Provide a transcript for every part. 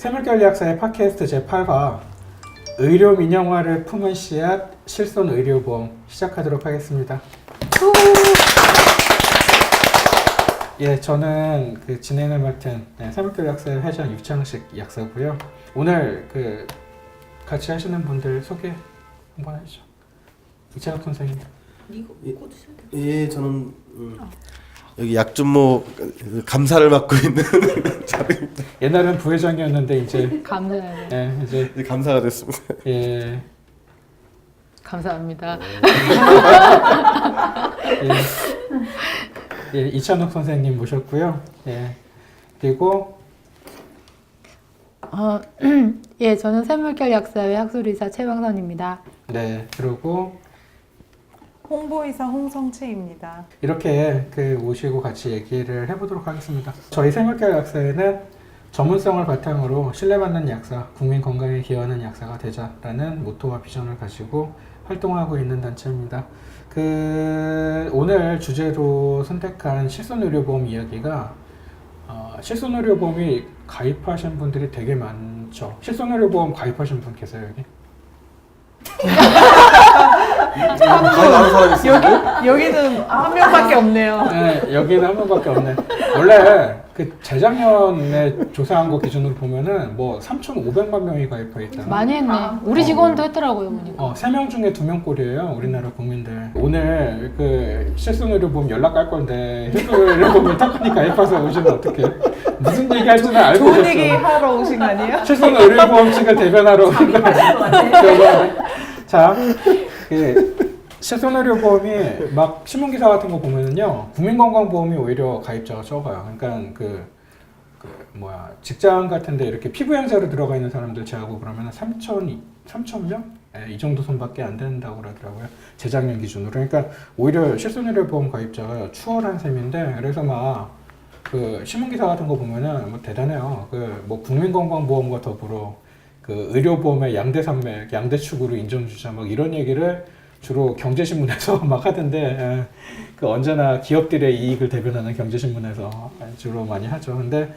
샘물결약사의 팟캐스트 제8화 의료 민영화를 품은 씨앗 실손 의료보험 시작하도록 하겠습니다. 예, 저는 그 진행을 맡은 샘물결약사의 회장 유창식 약사고요. 오늘 그 같이 하시는 분들 소개 한번 해주죠. 이창학 선생님. 예, 저는 여기 약준모 감사를 맡고 있는 자리입니다. 옛날엔 부회장이었는데 이제 감사해요. 예, 이제 감사가 됐습니다. 예, 감사합니다. 예, 이찬욱 선생님 모셨고요. 예, 그리고 예, 저는 샘물결 약사의 학술의사 최광선입니다. 네, 그리고 홍보이사 홍성채입니다. 이렇게 그 모시고 같이 얘기를 해보도록 하겠습니다. 저희 샘물결 약사에는 전문성을 바탕으로 신뢰받는 약사, 국민 건강에 기여하는 약사가 되자라는 모토와 비전을 가지고 활동하고 있는 단체입니다. 그 오늘 주제로 선택한 실손의료보험 이야기가 실손의료보험이 가입하신 분들이 되게 많죠. 실손의료보험 가입하신 분 계세요 여기? 여기는 한 명밖에 없네요. 네, 여기는 한 번밖에 없네. 원래 그 재작년에 조사한 거 기준으로 보면은 뭐 3,500만 명이 가입해 있다. 많이 했네. 우리 직원도 했더라고요, 보니까. 3명 중에 2명꼴이에요, 우리나라 국민들. 오늘 그 실손의료보험 연락 갈 건데 실손의료보험을 탁하니 가입해서 오시면 어떡해? 무슨 얘기 할지는 알고 좋은 오셨어. 얘기 하러 오신 거 아니에요? 실손의료보험 측을 대변하러 오신 거 아니에요? 자, 그 실손의료보험이 막 신문기사 같은 거 보면은요, 국민건강보험이 오히려 가입자가 적어요. 그러니까 직장 같은데 이렇게 피부양자로 들어가 있는 사람들 제하고 그러면 3,000명? 네, 이 정도 선밖에 안 된다고 그러더라고요. 재작년 기준으로. 그러니까 오히려 실손의료보험 가입자가 추월한 셈인데, 그래서 막 그 신문기사 같은 거 보면은 뭐 대단해요. 그 뭐 국민건강보험과 더불어 그 의료보험의 양대산맥, 양대축으로 인정주자 막 이런 얘기를 주로 경제신문에서 막 하던데, 그 언제나 기업들의 이익을 대변하는 경제신문에서 주로 많이 하죠. 근데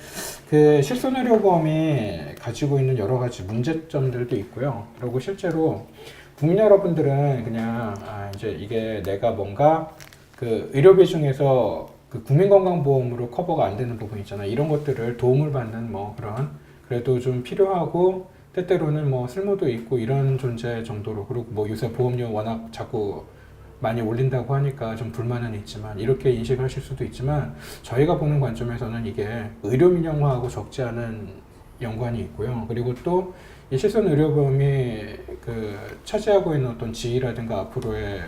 그 실손의료보험이 가지고 있는 여러 가지 문제점들도 있고요. 그리고 실제로 국민 여러분들은 그냥 이제 이게 내가 뭔가 그 의료비 중에서 그 국민건강보험으로 커버가 안 되는 부분 있잖아요. 이런 것들을 도움을 받는 뭐 그런 그래도 좀 필요하고 때때로는 뭐 쓸모도 있고 이런 존재 정도로, 그리고 뭐 요새 보험료 워낙 자꾸 많이 올린다고 하니까 좀 불만은 있지만 이렇게 인식하실 수도 있지만, 저희가 보는 관점에서는 이게 의료 민영화하고 적지 않은 연관이 있고요. 그리고 또 이 실손 의료보험이 그 차지하고 있는 어떤 지위라든가 앞으로의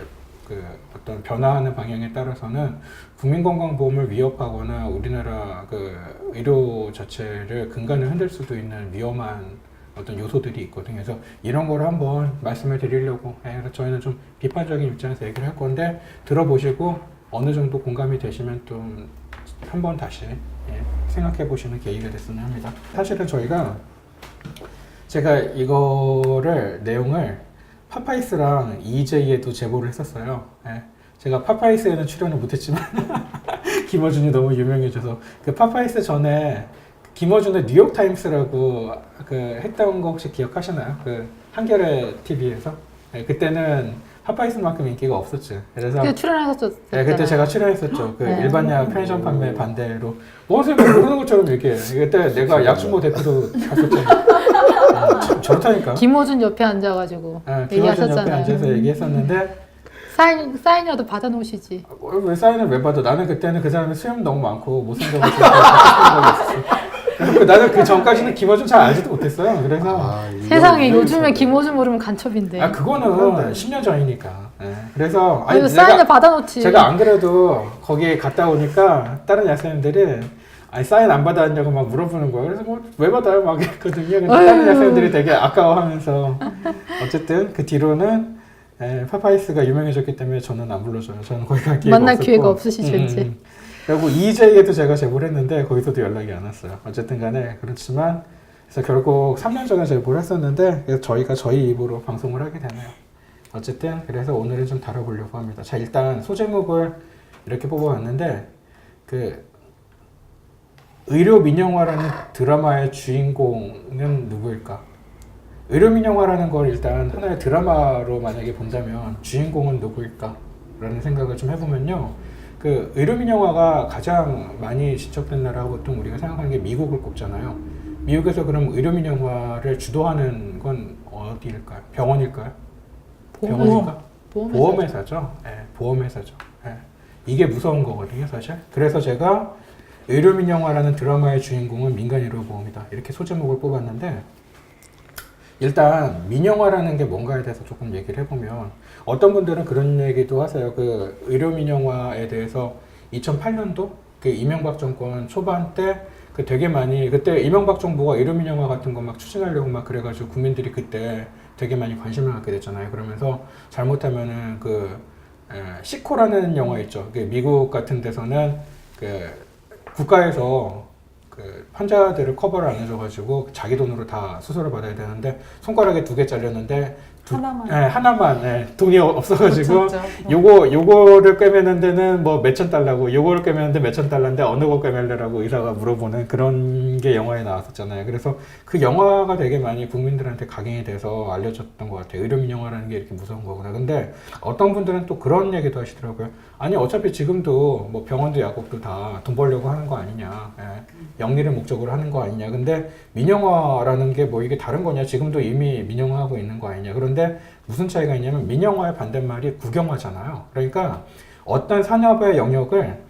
그 어떤 변화하는 방향에 따라서는 국민건강보험을 위협하거나 우리나라 그 의료 자체를 근간을 흔들 수도 있는 위험한 어떤 요소들이 있거든요. 그래서 이런 걸 한번 말씀을 드리려고, 그래서 저희는 좀 비판적인 입장에서 얘기를 할 건데 들어보시고 어느 정도 공감이 되시면 좀 한번 다시 생각해 보시는 계기가 됐으면 합니다. 사실은 제가 이거를 내용을 파파이스랑 EJ에도 제보를 했었어요. 제가 파파이스에는 출연을 못했지만 김어준이 너무 유명해져서, 그 파파이스 전에 김어준의 뉴욕타임스라고 그 했던 거 혹시 기억하시나요? 그 한겨레 TV에서 그때는 파파이스만큼 인기가 없었죠. 그래서 그때 출연하셨죠? 네, 그때 제가 출연했었죠. 그 네. 일반약 편의점 판매 반대로 선생님 모르는 것처럼 얘기해. 그때 내가 약준모 대표도 갔었잖아. 저렇다니까. 김호준 옆에 앉아가지고 김어준 얘기하셨잖아요. 옆에 앉아서 얘기했었는데 사인이라도 받아놓으시지. 왜 사인을 왜 받아? 나는 그때는 그 사람이 수염 너무 많고 못생겨가지고 나는 그 전까지는 김어준 잘 알지도 못했어요. 그래서 세상에 요즘에 김호준 모르면 간첩인데. 그거는 10년 전이니까. 그래서 사인을 받아놓지. 제가 안 그래도 거기에 갔다 오니까 다른 약사님들이 사인 안 받았냐고 막 물어보는 거예요. 그래서 뭐 왜 받아요? 막 했거든요. 근데 다른 약사님들이 되게 아까워하면서 어쨌든 그 뒤로는 파파이스가 유명해졌기 때문에 저는 안 불러줘요. 저는 거기 갈 기회가 만날 없었고. 기회가 없으시죠 이제. 그리고 EJ에도 제가 제보를 했는데 거기서도 연락이 안 왔어요. 어쨌든 간에 그렇지만 그래서 결국 3년 전에 제보를 했었는데 그래서 저희가 저희 입으로 방송을 하게 되네요. 어쨌든 그래서 오늘은 좀 다뤄보려고 합니다. 자, 일단 소제목을 이렇게 뽑아왔는데 그 의료 민영화라는 드라마의 주인공은 누구일까? 의료 민영화라는 걸 일단 하나의 드라마로 만약에 본다면 주인공은 누구일까? 라는 생각을 좀 해보면요. 그 의료 민영화가 가장 많이 지적된 나라가 보통 우리가 생각하는 게 미국을 꼽잖아요. 미국에서 그럼 의료 민영화를 주도하는 건 어디일까요? 병원일까요? 병원일까? 보험회사죠. 네, 보험회사죠. 네. 이게 무서운 거거든요, 사실. 그래서 제가 의료 민영화라는 드라마의 주인공은 민간의료보험이다. 이렇게 소제목을 뽑았는데 일단 민영화라는 게 뭔가에 대해서 조금 얘기를 해보면 어떤 분들은 그런 얘기도 하세요. 그 의료 민영화에 대해서 2008년도 그 이명박 정권 초반 때 그 되게 많이 그때 이명박 정부가 의료 민영화 같은 거 막 추진하려고 막 그래가지고 국민들이 그때 되게 많이 관심을 갖게 됐잖아요. 그러면서 잘못하면은 그 시코라는 영화 있죠. 그 미국 같은 데서는 그 국가에서 그 환자들을 커버를 안 해줘가지고 자기 돈으로 다 수술을 받아야 되는데 손가락에 2개 잘렸는데 하나만 돈이 없어가지고 요거를 꿰매는 데는 뭐 몇천 달러고 요거를 꿰매는데 몇천 달러인데 어느 거 꿰멜래라고 의사가 물어보는 그런 게 영화에 나왔었잖아요. 그래서 그 영화가 되게 많이 국민들한테 각인이 돼서 알려졌던 것 같아요. 의료 민영화라는 게 이렇게 무서운 거구나. 근데 어떤 분들은 또 그런 얘기도 하시더라고요. 아니 어차피 지금도 뭐 병원도 약국도 다 돈 벌려고 하는 거 아니냐, 영리를 목적으로 하는 거 아니냐. 근데 민영화라는 게 뭐 이게 다른 거냐? 지금도 이미 민영화하고 있는 거 아니냐. 그런데 무슨 차이가 있냐면 민영화의 반대말이 국영화잖아요. 그러니까 어떤 산업의 영역을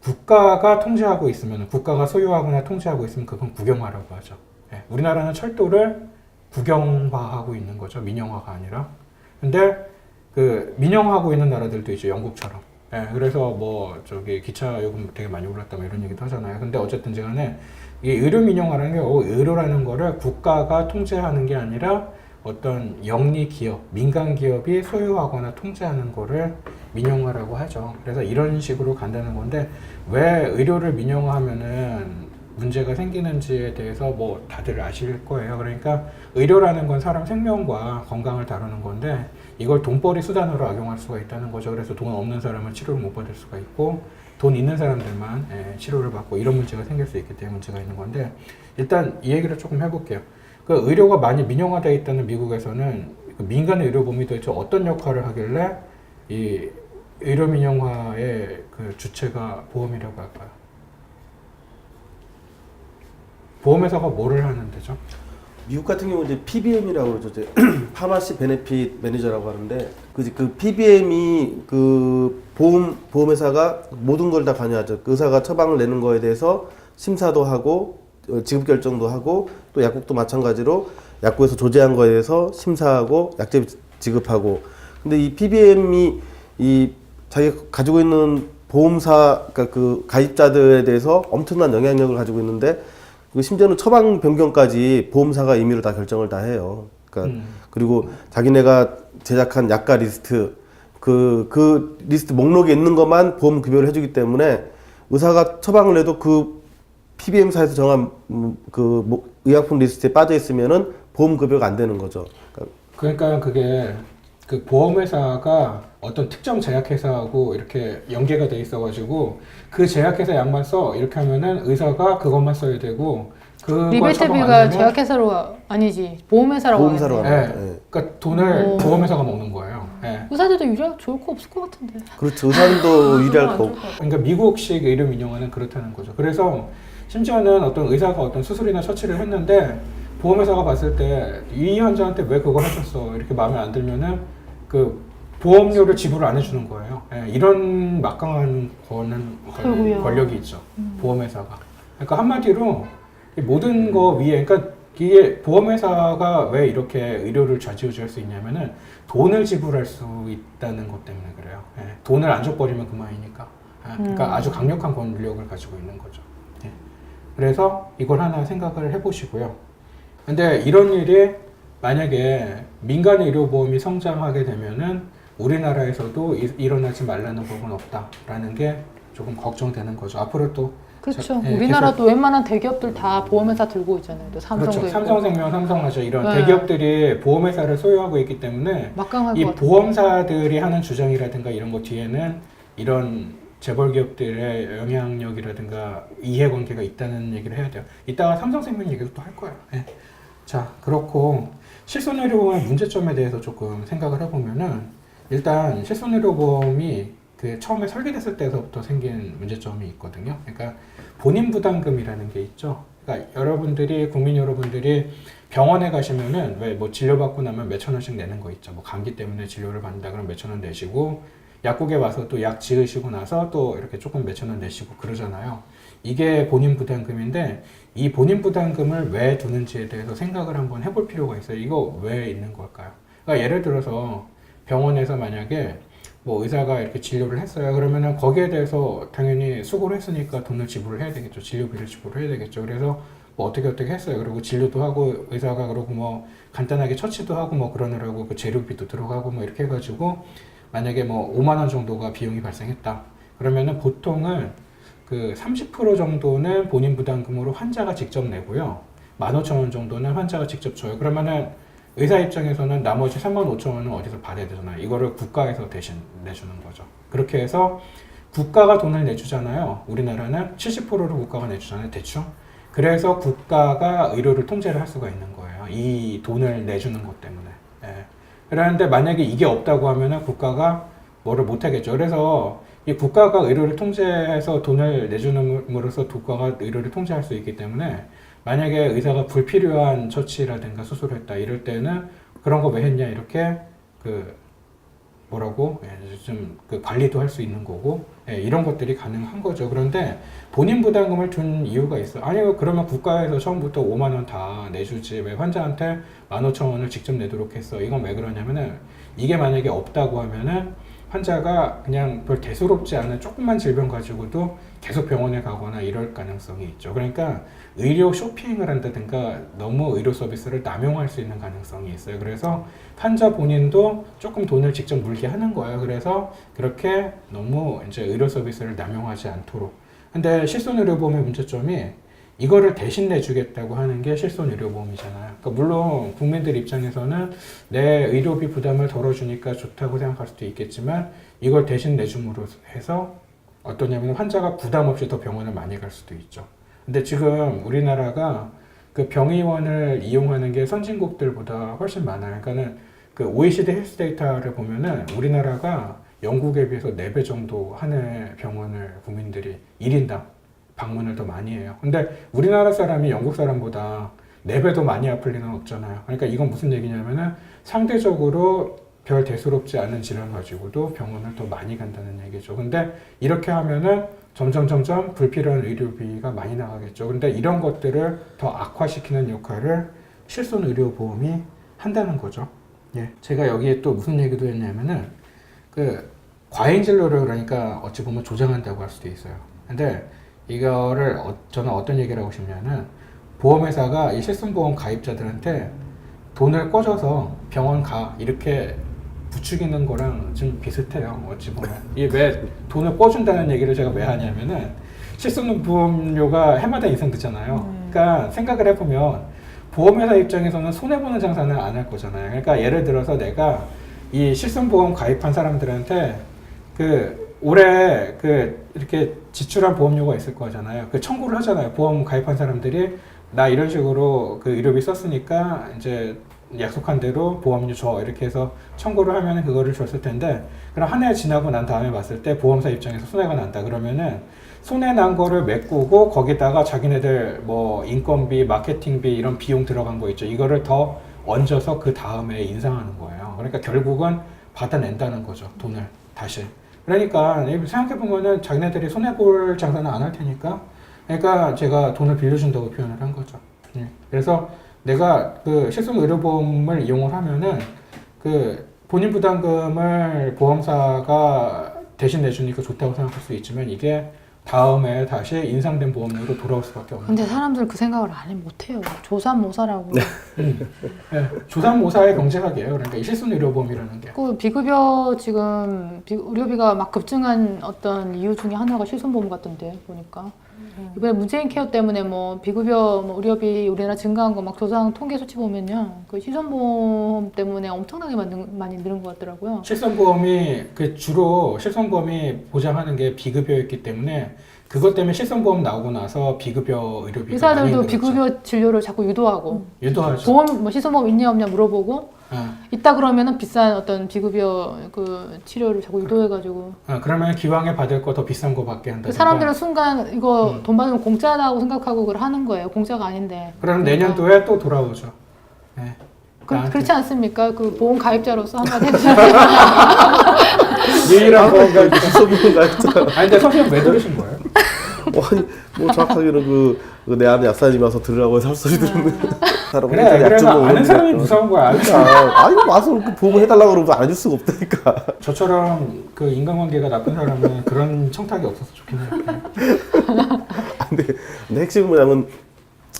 국가가 통제하고 있으면, 국가가 소유하거나 통제하고 있으면 그건 국영화라고 하죠. 우리나라는 철도를 국영화하고 있는 거죠. 민영화가 아니라. 근데 그 민영화하고 있는 나라들도 있죠. 영국처럼. 그래서 뭐 저기 기차 요금 되게 많이 올랐다 뭐 이런 얘기도 하잖아요. 근데 어쨌든 간에 이 의료 민영화라는 게 의료라는 거를 국가가 통제하는 게 아니라 어떤 영리 기업, 민간 기업이 소유하거나 통제하는 거를 민영화라고 하죠. 그래서 이런 식으로 간다는 건데 왜 의료를 민영화하면은 문제가 생기는지에 대해서 뭐 다들 아실 거예요. 그러니까 의료라는 건 사람 생명과 건강을 다루는 건데 이걸 돈벌이 수단으로 악용할 수가 있다는 거죠. 그래서 돈 없는 사람은 치료를 못 받을 수가 있고 돈 있는 사람들만 치료를 받고 이런 문제가 생길 수 있기 때문에 문제가 있는 건데 일단 이 얘기를 조금 해볼게요. 그 의료가 많이 민영화되어 있다는 미국에서는 그 민간 의료보험이 도대체 어떤 역할을 하길래 이 의료 민영화의 그 주체가 보험이라고 할까요? 보험회사가 뭐를 하는 데죠? 미국 같은 경우 이제 PBM이라고 그러죠. 이제 파마시 베네핏 매니저라고 하는데 그 PBM이 그 보험회사가 모든 걸 다 관여하죠. 그 의사가 처방을 내는 거에 대해서 심사도 하고 지급 결정도 하고 또 약국도 마찬가지로 약국에서 조제한 거에 대해서 심사하고 약제 지급하고. 근데 이 PBM이 이 자기가 가지고 있는 보험사 그러니까 그 가입자들에 대해서 엄청난 영향력을 가지고 있는데 심지어는 처방 변경까지 보험사가 임의로 다 결정을 다 해요. 그러니까 그리고 자기네가 제작한 약가 리스트 그 리스트 목록에 있는 것만 보험 급여를 해주기 때문에 의사가 처방을 해도 그 PBM사에서 정한 그 의약품 리스트에 빠져 있으면은 보험 급여가 안 되는 거죠. 그러니까 그게 그 보험회사가 어떤 특정 제약회사하고 이렇게 연계가 돼 있어가지고 그 제약회사 약만 써 이렇게 하면은 의사가 그것만 써야 되고 리베이트비가 제약회사로 아니지 보험회사라고 보험사로 하네. 가는 그러니까 돈을 보험회사가 먹는 거예요. 의사들도 유리하고 좋을 거 없을 것 같은데. 그렇죠. 의사들도 유리할 거. 그러니까 미국식 의료 민영화는 그렇다는 거죠. 그래서 심지어는 어떤 의사가 어떤 수술이나 처치를 했는데 보험회사가 봤을 때 이 환자한테 왜 그걸 하셨어 이렇게 마음에 안 들면은 그 보험료를 지불을 안 해주는 거예요. 이런 막강한 권력이 있죠. 보험회사가. 그러니까 한마디로 모든 거 위에 그러니까 이게 보험회사가 왜 이렇게 의료를 좌지우지할 수 있냐면은 돈을 지불할 수 있다는 것 때문에 그래요. 돈을 안 줘버리면 그만이니까. 그러니까 아주 강력한 권력을 가지고 있는 거죠. 그래서 이걸 하나 생각을 해보시고요. 근데 이런 일이 만약에 민간 의료보험이 성장하게 되면은 우리나라에서도 일어나지 말라는 법은 없다라는 게 조금 걱정되는 거죠. 앞으로 또 그렇죠. 우리나라도 웬만한 대기업들 다 보험회사 들고 있잖아요. 또 삼성도 그렇죠. 있고. 삼성생명, 삼성화재 이런 대기업들이 보험회사를 소유하고 있기 때문에 막강할 이 것 같아요. 보험사들이 하는 주장이라든가 이런 거 뒤에는 이런 재벌 기업들의 영향력이라든가 이해관계가 있다는 얘기를 해야 돼요. 이따가 삼성생명 얘기도 또 할 거예요. 예. 자, 그렇고 실손의료보험의 문제점에 대해서 조금 생각을 해보면은 일단 실손의료보험이 그 처음에 설계됐을 때서부터 생긴 문제점이 있거든요. 그러니까 본인 부담금이라는 게 있죠. 그러니까 여러분들이 국민 여러분들이 병원에 가시면은 왜 뭐 진료받고 나면 몇천 원씩 내는 거 있죠. 뭐 감기 때문에 진료를 받는다 그러면 몇천 원 내시고 약국에 와서 또 약 지으시고 나서 또 이렇게 조금 몇천 원 내시고 그러잖아요. 이게 본인 부담금인데 이 본인 부담금을 왜 두는지에 대해서 생각을 한번 해볼 필요가 있어요. 이거 왜 있는 걸까요? 그러니까 예를 들어서 병원에서 만약에 뭐 의사가 이렇게 진료를 했어요. 그러면은 거기에 대해서 당연히 수고를 했으니까 돈을 지불을 해야 되겠죠. 진료비를 지불을 해야 되겠죠. 그래서 뭐 어떻게 했어요. 그리고 진료도 하고 의사가 그러고 뭐 간단하게 처치도 하고 뭐 그러느라고 그 재료비도 들어가고 뭐 이렇게 해가지고 만약에 뭐 5만 원 정도가 비용이 발생했다. 그러면은 보통은 그 30% 정도는 본인 부담금으로 환자가 직접 내고요. 15,000원 정도는 환자가 직접 줘요. 그러면은 의사 입장에서는 나머지 35,000원은 어디서 받아야 되잖아요. 이거를 국가에서 대신 내주는 거죠. 그렇게 해서 국가가 돈을 내주잖아요. 우리나라는 70%를 국가가 내주잖아요. 대충. 그래서 국가가 의료를 통제를 할 수가 있는 거예요. 이 돈을 내주는 것 때문에. 예. 그런데 만약에 이게 없다고 하면은 국가가 뭐를 못 하겠죠. 그래서 이 국가가 의료를 통제해서 돈을 내주는으로써 국가가 의료를 통제할 수 있기 때문에 만약에 의사가 불필요한 처치라든가 수술을 했다 이럴 때는 그런 거 왜 했냐 이렇게 그 뭐라고 좀 그 관리도 할 수 있는 거고 이런 것들이 가능한 거죠. 그런데 본인 부담금을 둔 이유가 있어. 아니 그러면 국가에서 처음부터 5만 원 다 내주지 왜 환자한테 15,000원을 직접 내도록 했어. 이건 왜 그러냐면은 이게 만약에 없다고 하면은 환자가 그냥 별 대수롭지 않은 조그만 질병 가지고도 계속 병원에 가거나 이럴 가능성이 있죠. 그러니까 의료 쇼핑을 한다든가 너무 의료 서비스를 남용할 수 있는 가능성이 있어요. 그래서 환자 본인도 조금 돈을 직접 물게 하는 거예요. 그래서 그렇게 너무 이제 의료 서비스를 남용하지 않도록. 근데 실손의료보험의 문제점이 이거를 대신 내주겠다고 하는 게 실손의료보험이잖아요. 그러니까 물론 국민들 입장에서는 내 의료비 부담을 덜어주니까 좋다고 생각할 수도 있겠지만 이걸 대신 내줌으로 해서 어떠냐면 환자가 부담 없이 더 병원을 많이 갈 수도 있죠. 근데 지금 우리나라가 그 병의원을 이용하는 게 선진국들보다 훨씬 많아요. 그러니까는 그 OECD 헬스 데이터를 보면은 우리나라가 영국에 비해서 4배 정도 한 해 병원을 국민들이 1인당 방문을 더 많이 해요. 근데 우리나라 사람이 영국 사람보다 4배 더 많이 아플 리는 없잖아요. 그러니까 이건 무슨 얘기냐면은 상대적으로 별 대수롭지 않은 질환 가지고도 병원을 더 많이 간다는 얘기죠. 근데 이렇게 하면은 점점 불필요한 의료비가 많이 나가겠죠. 근데 이런 것들을 더 악화시키는 역할을 실손의료보험이 한다는 거죠. 예. 제가 여기에 또 무슨 얘기도 했냐면은 그 과잉 진료를 그러니까 어찌 보면 조장한다고 할 수도 있어요. 근데 이거를 저는 어떤 얘기를 하고 싶냐면 보험회사가 이 실손보험 가입자들한테 돈을 꿔줘서 병원 가 이렇게 부추기는 거랑 좀 비슷해요. 어찌 보면 이게 왜 돈을 꿔준다는 얘기를 제가 왜 하냐면은 실손보험료가 해마다 인상되잖아요. 그러니까 생각을 해보면 보험회사 입장에서는 손해보는 장사는 안 할 거잖아요. 그러니까 예를 들어서 내가 이 실손보험 가입한 사람들한테 그 올해 그 이렇게 지출한 보험료가 있을 거잖아요. 그 청구를 하잖아요. 보험 가입한 사람들이 나 이런 식으로 그 의료비 썼으니까 이제 약속한 대로 보험료 줘 이렇게 해서 청구를 하면은 그거를 줬을 텐데 그럼 한 해 지나고 난 다음에 봤을 때 보험사 입장에서 손해가 난다 그러면은 손해 난 거를 메꾸고 거기다가 자기네들 뭐 인건비, 마케팅비 이런 비용 들어간 거 있죠. 이거를 더 얹어서 그 다음에 인상하는 거예요. 그러니까 결국은 받아낸다는 거죠. 돈을 다시. 그러니까 생각해보면은 자기네들이 손해볼 장사는 안 할 테니까 그러니까 제가 돈을 빌려준다고 표현을 한 거죠. 그래서 내가 그 실손의료보험을 이용을 하면은 그 본인 부담금을 보험사가 대신 내주니까 좋다고 생각할 수 있지만 이게 다음에 다시 인상된 보험료로 돌아올 수밖에 없는. 근데 사람들 그 생각을 안 해 못해요. 조삼모사라고. 네, 조삼모사의 경제학이에요. 그러니까 이 실손의료보험이라는 게. 그 비급여 지금 의료비가 막 급증한 어떤 이유 중에 하나가 실손보험 같던데 보니까. 이번에 문재인 케어 때문에 뭐 비급여 뭐 의료비 우리나라 증가한 거 막 조사한 통계 수치 보면요, 그 실손보험 때문에 엄청나게 많이 늘은 것 같더라고요. 실손보험이 주로 실손보험이 보장하는 게 비급여였기 때문에 그것 때문에 실손보험 나오고 나서 비급여 의료비가 의사들도 많이 늘었죠. 비급여 진료를 자꾸 유도하고 유도하죠. 보험 뭐 실손보험 있냐 없냐 물어보고 어. 있다 그러면은 비싼 어떤 비급여 그 치료를 자꾸 유도해가지고 그러면 기왕에 받을 거 더 비싼 거 받게 한다. 그 사람들은 순간 이거 돈 받으면 공짜라고 생각하고 그걸 하는 거예요. 공짜가 아닌데. 그럼 그러니까. 내년도에 또 돌아오죠. 네. 나한테. 그렇지 않습니까? 그 보험 가입자로서 한마디 해주세요. 유일한 보험가. 실손보험 가입자. 아니 근데 선생님 왜 들으신 거예요? 아니 뭐 정확하게는 내 아는 약사님이 와서 들으라고 해서 할 소리 듣는 사람. 그래, 그래서 아는 사람이 무서운 거야. 아니 와서 그 보험 해달라고 그러면 안 해줄 수가 없다니까. 저처럼 그 인간관계가 나쁜 사람은 그런 청탁이 없어서 좋긴 해요. 근데 핵심은 뭐냐면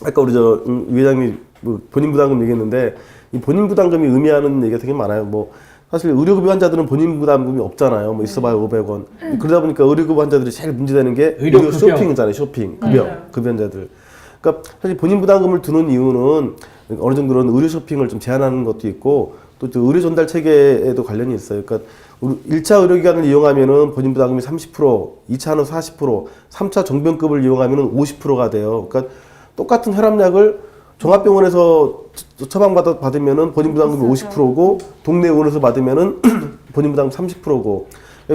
아까 우리 위 회장님이 뭐 본인 부담금 얘기했는데 이 본인 부담금이 의미하는 얘기가 되게 많아요. 뭐 사실 의료급여 환자들은 본인 부담금이 없잖아요. 뭐 있어봐야 500원. 그러다 보니까 의료급여 환자들이 제일 문제되는 게 의료 쇼핑이잖아요. 쇼핑 급여 환자들. 그러니까 사실 본인 부담금을 두는 이유는 어느 정도는 의료 쇼핑을 좀 제한하는 것도 있고 또 의료 전달 체계에도 관련이 있어요. 그러니까 1차 의료기관을 이용하면은 본인 부담금이 30%, 2차는 40%, 3차 정병급을 이용하면은 50%가 돼요. 그러니까 똑같은 혈압약을 종합병원에서 처방받으면은 본인 부담금이 50%고 동네 의원에서 받으면은 본인 부담금 30%고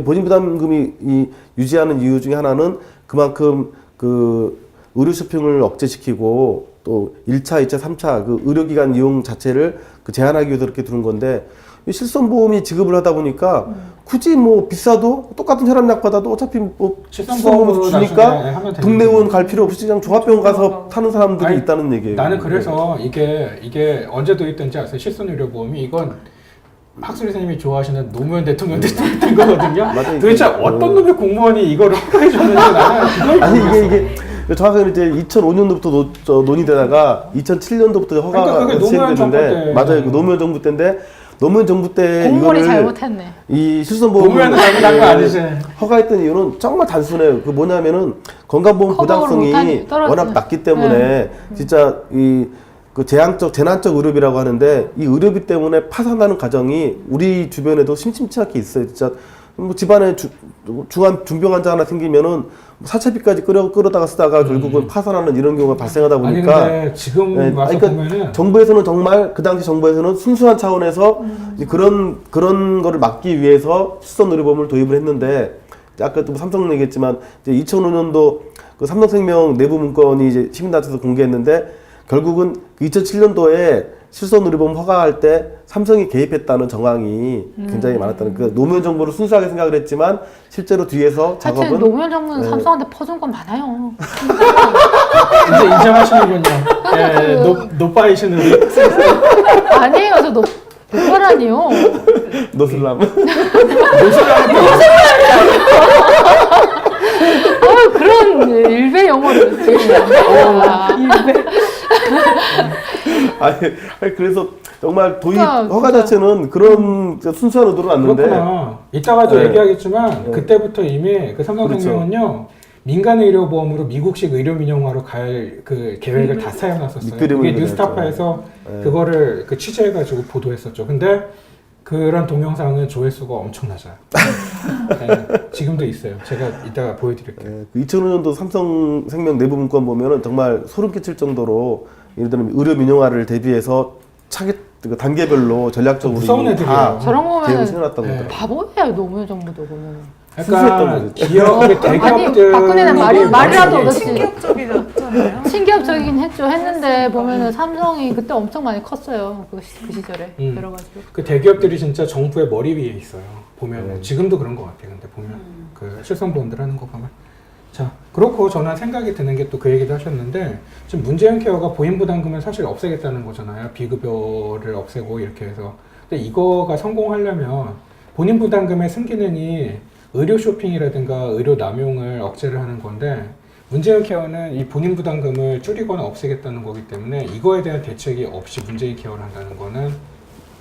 본인 부담금이 유지하는 이유 중에 하나는 그만큼 그 의료 쇼핑을 억제시키고 또 1차, 2차, 3차 그 의료기관 이용 자체를 그 제한하기 위해서 그렇게 두는 건데 이 실손보험이 지급을 하다 보니까 굳이 뭐 비싸도 똑같은 혈압약 받아도 어차피 뭐 실손보험으로 주니까 동네 의원 갈 필요 없이 그냥 종합병원 가서 타는 사람들이 아니, 있다는 얘기예요. 나는 그래서 이게 언제 도입된지 아세요? 실손의료보험이 이건 학술 선생님이 좋아하시는 노무현 대통령 때 도입된 거거든요. 맞아요. 도대체 어떤 놈의 공무원이 이거를 허가해 줬는지 나는 그걸 아니 모르겠어. 이게 정확하게 이제 2005년도부터 논의되다가 2007년도부터 허가가 그러니까 시행됐는데 맞아요. 그 노무현 정부 때인데 노무현 정부 때 공무원이 이거를 잘못했네. 이 실손보험을 노무현은 잘못한 거 아니지. 허가했던 이유는 정말 단순해요. 그 뭐냐면은 건강보험 커버를 보장성이 떨어지네. 워낙 낮기 때문에 진짜 그 재난적 의료비라고 하는데 이 의료비 때문에 파산하는 가정이 우리 주변에도 심심치 않게 있어요. 진짜 뭐 집안에 중병 환자 하나 생기면은 사채비까지 끌어다가 쓰다가 결국은 파산하는 이런 경우가 발생하다 보니까 아니 근데 지금 와서 그러니까 보면은 정부에서는 정말 그 당시 정부에서는 순수한 차원에서 이제 그런 거를 막기 위해서 실손의료보험을 도입을 했는데 아까 또 삼성 얘기했지만 이제 2005년도 그 삼성생명 내부 문건이 이제 시민단체에서 공개했는데 결국은 2007년도에 실손의료보험 허가할 때 삼성이 개입했다는 정황이 굉장히 많았다는 그 노무현 정부를 순수하게 생각을 했지만 실제로 뒤에서 하여튼 작업은 노무현 정부는 삼성한테 퍼준 건 많아요. 이제 인정하시는군요. 예, 노파이신 우리. 아니에요. 저 노파라니요. 노슬람 그런 일베 영어를 일베. 아니 그래서 정말 도입 그러니까, 허가 진짜. 자체는 그런 순수한 의도로 왔는데 그렇구나. 이따가도 네. 얘기하겠지만 네. 그때부터 이미 그 삼성생명은요 민간 의료보험으로 미국식 의료 민영화로 갈 그 계획을 다 세워놨었어요. 밑그림을 그게 그렸죠. 뉴스타파에서 네. 그거를 그 취재해가지고 보도했었죠. 근데 그런 동영상은 조회수가 엄청 낮아요. 네, 지금도 있어요. 제가 이따가 보여드릴게요. 예, 그 2005년도 삼성생명 내부 문건 보면은 정말 소름 끼칠 정도로 예를 들면 의료 민영화를 대비해서 그 단계별로 전략적으로 무서운 이미 애들이에요. 다 저런 거 계획을 보면 세워놨다고 네. 그러더라고요. 바보예요. 노무현 정부도 보면. 순수했던 약간 거죠. 기업, 대기업들 박근혜는 말이라도 얻었지. 충격적이잖아요. 신기업적이긴 했는데 보면은 삼성이 그때 엄청 많이 컸어요. 그 시절에 여러 가지로. 그 대기업들이 진짜 정부의 머리 위에 있어요. 보면 지금도 그런 것 같아요. 근데 보면 그 실손보험들 하는 거 보면. 자, 그렇고 저는 생각이 드는 게 또 그 얘기도 하셨는데 지금 문재인 케어가 보험부담금을 사실 없애겠다는 거잖아요. 비급여를 없애고 이렇게 해서. 근데 이거가 성공하려면 본인 부담금의 승기능이 의료 쇼핑이라든가 의료 남용을 억제를 하는 건데 문재인 케어는 이 본인 부담금을 줄이거나 없애겠다는 거기 때문에 이거에 대한 대책이 없이 문재인 케어를 한다는 거는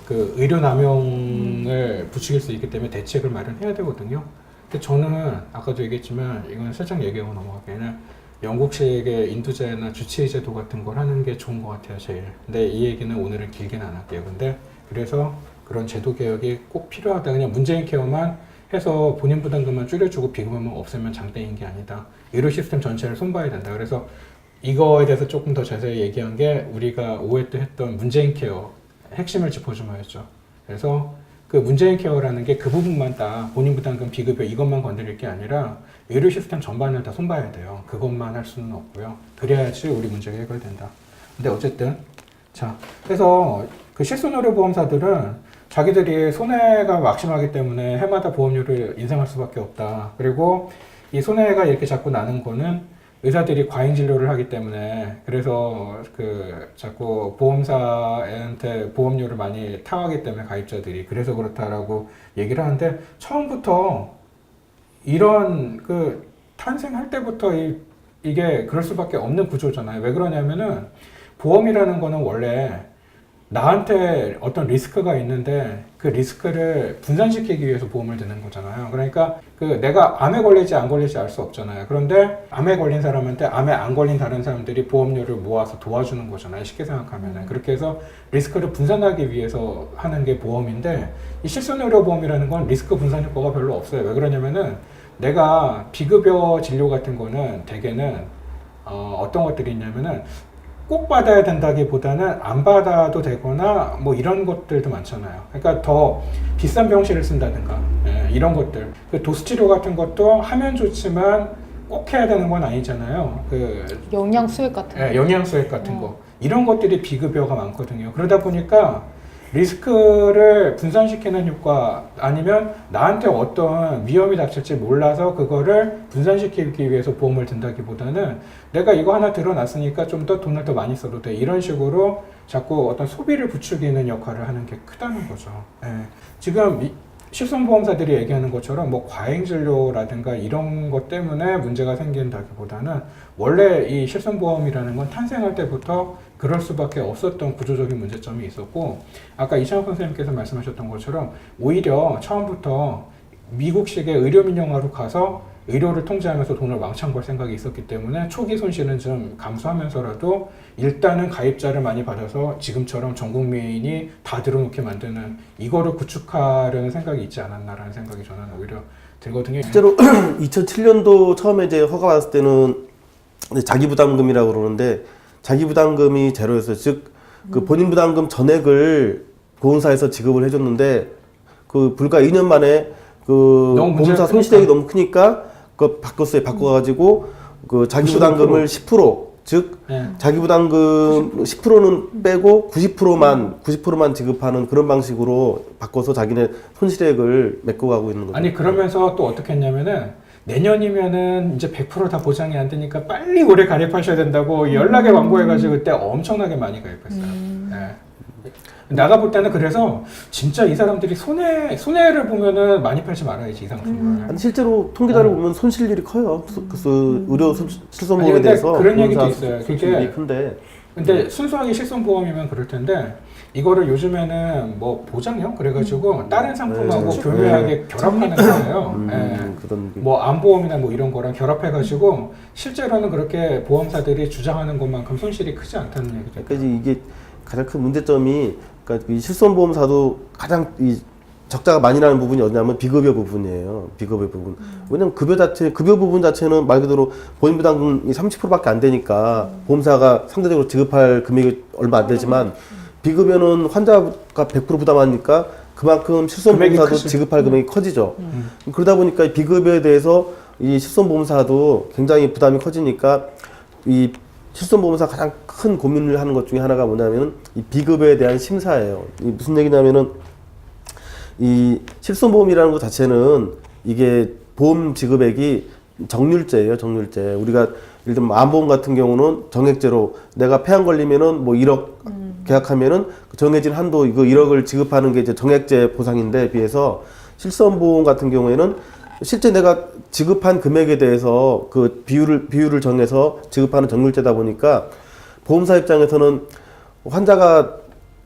그 의료 남용을 부추길 수 있기 때문에 대책을 마련해야 되거든요. 근데 저는 아까도 얘기했지만 이건 살짝 얘기하고 넘어가기에는 영국식의 인두제나 주치의 제도 같은 걸 하는 게 좋은 것 같아요, 제일. 근데 이 얘기는 오늘은 길게는 안 할게요. 근데 그래서 그런 제도 개혁이 꼭 필요하다. 그냥 문재인 케어만 해서 본인 부담금만 줄여주고 비급여만 없애면 장땡인 게 아니다. 의료 시스템 전체를 손봐야 된다. 그래서 이거에 대해서 조금 더 자세히 얘기한 게 우리가 5회 때 했던 문재인 케어 핵심을 짚어주마였죠. 그래서 그 문재인 케어라는 게 그 부분만 딱 본인 부담금 비급여 이것만 건드릴 게 아니라 의료 시스템 전반을 다 손봐야 돼요. 그것만 할 수는 없고요. 그래야지 우리 문제가 해결된다. 근데 어쨌든 자, 그래서 그 실손의료보험사들은 자기들이 손해가 막심하기 때문에 해마다 보험료를 인상할 수밖에 없다. 그리고 이 손해가 이렇게 자꾸 나는 거는 의사들이 과잉 진료를 하기 때문에 그래서 그 자꾸 보험사한테 보험료를 많이 타가기 때문에 가입자들이 그래서 그렇다라고 얘기를 하는데 처음부터 이런 그 탄생할 때부터 이게 그럴 수밖에 없는 구조잖아요. 왜 그러냐면은 보험이라는 거는 원래 나한테 어떤 리스크가 있는데 그 리스크를 분산시키기 위해서 보험을 드는 거잖아요. 그러니까 그 내가 암에 걸릴지 안 걸릴지 알 수 없잖아요. 그런데 암에 걸린 사람한테 암에 안 걸린 다른 사람들이 보험료를 모아서 도와주는 거잖아요. 쉽게 생각하면은. 그렇게 해서 리스크를 분산하기 위해서 하는 게 보험인데 이 실손의료보험이라는 건 리스크 분산 효과가 별로 없어요. 왜 그러냐면은 내가 비급여 진료 같은 거는 대개는 어떤 것들이 있냐면은 꼭 받아야 된다기보다는 안 받아도 되거나 뭐 이런 것들도 많잖아요. 그러니까 더 비싼 병실을 쓴다든가 이런 것들. 그 도수치료 같은 것도 하면 좋지만 꼭 해야 되는 건 아니잖아요. 그 영양수액 같은 거. 영양수액 같은 거. 이런 것들이 비급여가 많거든요. 그러다 보니까 리스크를 분산시키는 효과 아니면 나한테 어떤 위험이 닥칠지 몰라서 그거를 분산시키기 위해서 보험을 든다기보다는 내가 이거 하나 들어놨으니까 좀 더 돈을 더 많이 써도 돼. 이런 식으로 자꾸 어떤 소비를 부추기는 역할을 하는 게 크다는 거죠. 지금 실손보험사들이 얘기하는 것처럼 뭐 과잉진료라든가 이런 것 때문에 문제가 생긴다기보다는 원래 이 실손보험이라는 건 탄생할 때부터 그럴 수밖에 없었던 구조적인 문제점이 있었고 아까 이창욱 선생님께서 말씀하셨던 것처럼 오히려 처음부터 미국식의 의료민영화로 가서 의료를 통제하면서 돈을 왕창 벌 생각이 있었기 때문에 초기 손실은 좀 감수하면서라도 일단은 가입자를 많이 받아서 지금처럼 전 국민이 다 들어놓게 만드는 이거를 구축하려는 생각이 있지 않았나라는 생각이 저는 오히려 들거든요. 실제로 2007년도 처음에 이제 허가받았을 때는 자기부담금이라고 그러는데 자기부담금이 제로였어요. 즉, 그 본인 부담금 전액을 보험사에서 지급을 해줬는데 그 불과 2년 만에 그 보험사 손실액이 너무 크니까 그거 바꿨어요. 바꿔가지고 그 자기부담금을 10%, 즉 자기부담금 10%는 빼고 90%만 지급하는 그런 방식으로 바꿔서 자기네 손실액을 메꿔가고 있는 거죠. 아니 그러면서 또 어떻게 했냐면은 내년이면은 이제 100% 다 보장이 안 되니까 빨리 올해 가입하셔야 된다고 연락에 광고해가지고 그때 엄청나게 많이 가입했어요. 나가 볼 때는 그래서 진짜 이 사람들이 손해를 보면은 많이 팔지 말아야지 이 상품을. 아니, 실제로 통계자를 보면 손실률이 커요. 그 의료 실손보험에 근데 대해서 그런 얘기도 있어요. 손실률이 큰데. 근데 순수하게 실손보험이면 그럴 텐데 이거를 요즘에는 뭐 보장형 그래가지고 다른 상품하고 교묘하게 결합하는 거예요. 그런 뭐 암보험이나 뭐 이런 거랑 결합해가지고 실제로는 그렇게 보험사들이 주장하는 것만큼 손실이 크지 않다는 얘기죠. 그러니까 이게 가장 큰 문제점이 그러니까 이 실손보험사도 가장 이 적자가 많이 나는 부분이 어디냐면 비급여 부분이에요. 비급여 부분. 왜냐면 급여 부분 자체는 말 그대로 본인 부담금이 30%밖에 안 되니까 보험사가 상대적으로 지급할 금액이 얼마 안 되지만 비급여는 환자가 100% 부담하니까 그만큼 실손보험사도 지급할 금액이 커지죠. 그러다 보니까 이 비급여에 대해서 이 실손보험사도 굉장히 부담이 커지니까 이 실손보험사 가장 큰 고민을 하는 것 중에 하나가 뭐냐면 이 비급여에 대한 심사예요. 이 무슨 얘기냐면은 이 실손보험이라는 것 자체는 이게 보험 지급액이 정률제예요, 정률제. 우리가 예를 들면 암보험 같은 경우는 정액제로 내가 폐암 걸리면은 뭐 1억 계약하면은 정해진 한도 이거 1억을 지급하는 게 이제 정액제 보상인데 비해서 실손보험 같은 경우에는 실제 내가 지급한 금액에 대해서 그 비율을 정해서 지급하는 정률제다 보니까 보험사 입장에서는 환자가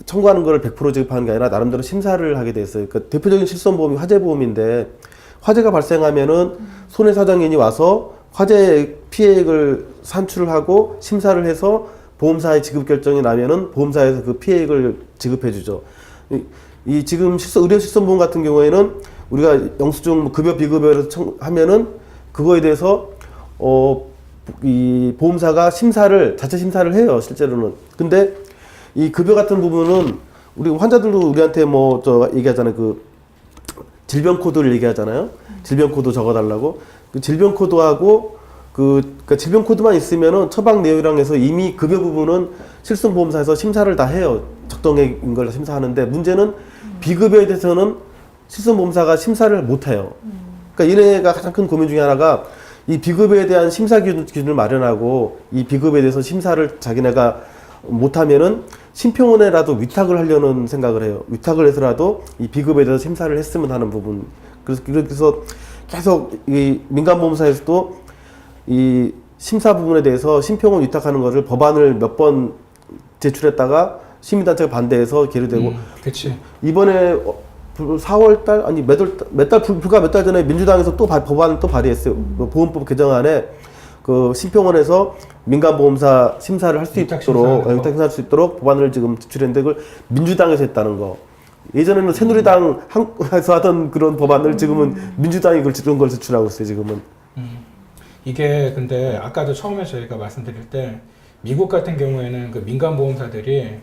청구하는 걸 100% 지급하는 게 아니라 나름대로 심사를 하게 돼 있어요. 그러니까 대표적인 실손보험이 화재보험인데 화재가 발생하면은 손해사정인이 와서 화재 피해액을 산출을 하고 심사를 해서 보험사의 지급 결정이 나면은 보험사에서 그 피해액을 지급해 주죠. 이 지금 의료 실손보험 같은 경우에는 우리가 영수증 급여 비급여를 하면은 그거에 대해서 이 보험사가 자체 심사를 해요, 실제로는. 근데 이 급여 같은 부분은 우리 환자들도 우리한테 얘기하잖아요. 그 질병 코드를 얘기하잖아요. 질병 코드 적어달라고. 그 질병 코드하고 그러니까 질병 코드만 있으면은 처방 내용이랑 해서 이미 급여 부분은 실손보험사에서 심사를 다 해요. 적정액인 걸 심사하는데 문제는 비급여에 대해서는 실손보험사가 심사를 못 해요. 그러니까 얘네가 가장 큰 고민 중에 하나가 이 비급여에 대한 심사 기준을 마련하고 이 비급여에 대해서 심사를 자기네가 못하면은 심평원에라도 위탁을 하려는 생각을 해요. 위탁을 해서라도 이 비급여에 대해서 심사를 했으면 하는 부분. 그래서 계속 이 민간보험사에서도 이 심사 부분에 대해서 심평원 위탁하는 것을 법안을 몇 번 제출했다가 시민단체가 반대해서 계류되고 그치. 이번에 4월달 아니 불과 몇 달 전에 민주당에서 또 법안을 또 발의했어요. 그 보험법 개정안에 그 심평원에서 민간보험사 심사를 할 수 있도록 위탁 심사할 수 있도록 법안을 지금 제출했는데 그걸 민주당에서 했다는 거. 예전에는 새누리당에서 하던 그런 법안을 지금은 민주당이 그런 걸 제출하고 있어요. 지금은. 이게 근데 아까도 처음에 저희가 말씀드릴 때 미국 같은 경우에는 그 민간보험사들이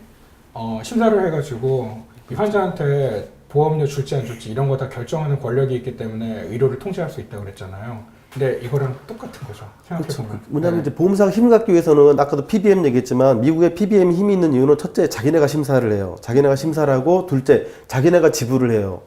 심사를 해가지고 이 환자한테 보험료 줄지 안 줄지 이런 거 다 결정하는 권력이 있기 때문에 의료를 통제할 수 있다고 그랬잖아요. 근데 이거랑 똑같은 거죠. 생각해보면. 뭐냐면 이제 보험사가 힘을 갖기 위해서는 아까도 PBM 얘기했지만 미국의 PBM이 힘이 있는 이유는 첫째 자기네가 심사를 해요. 자기네가 심사를 하고 둘째 자기네가 지불을 해요.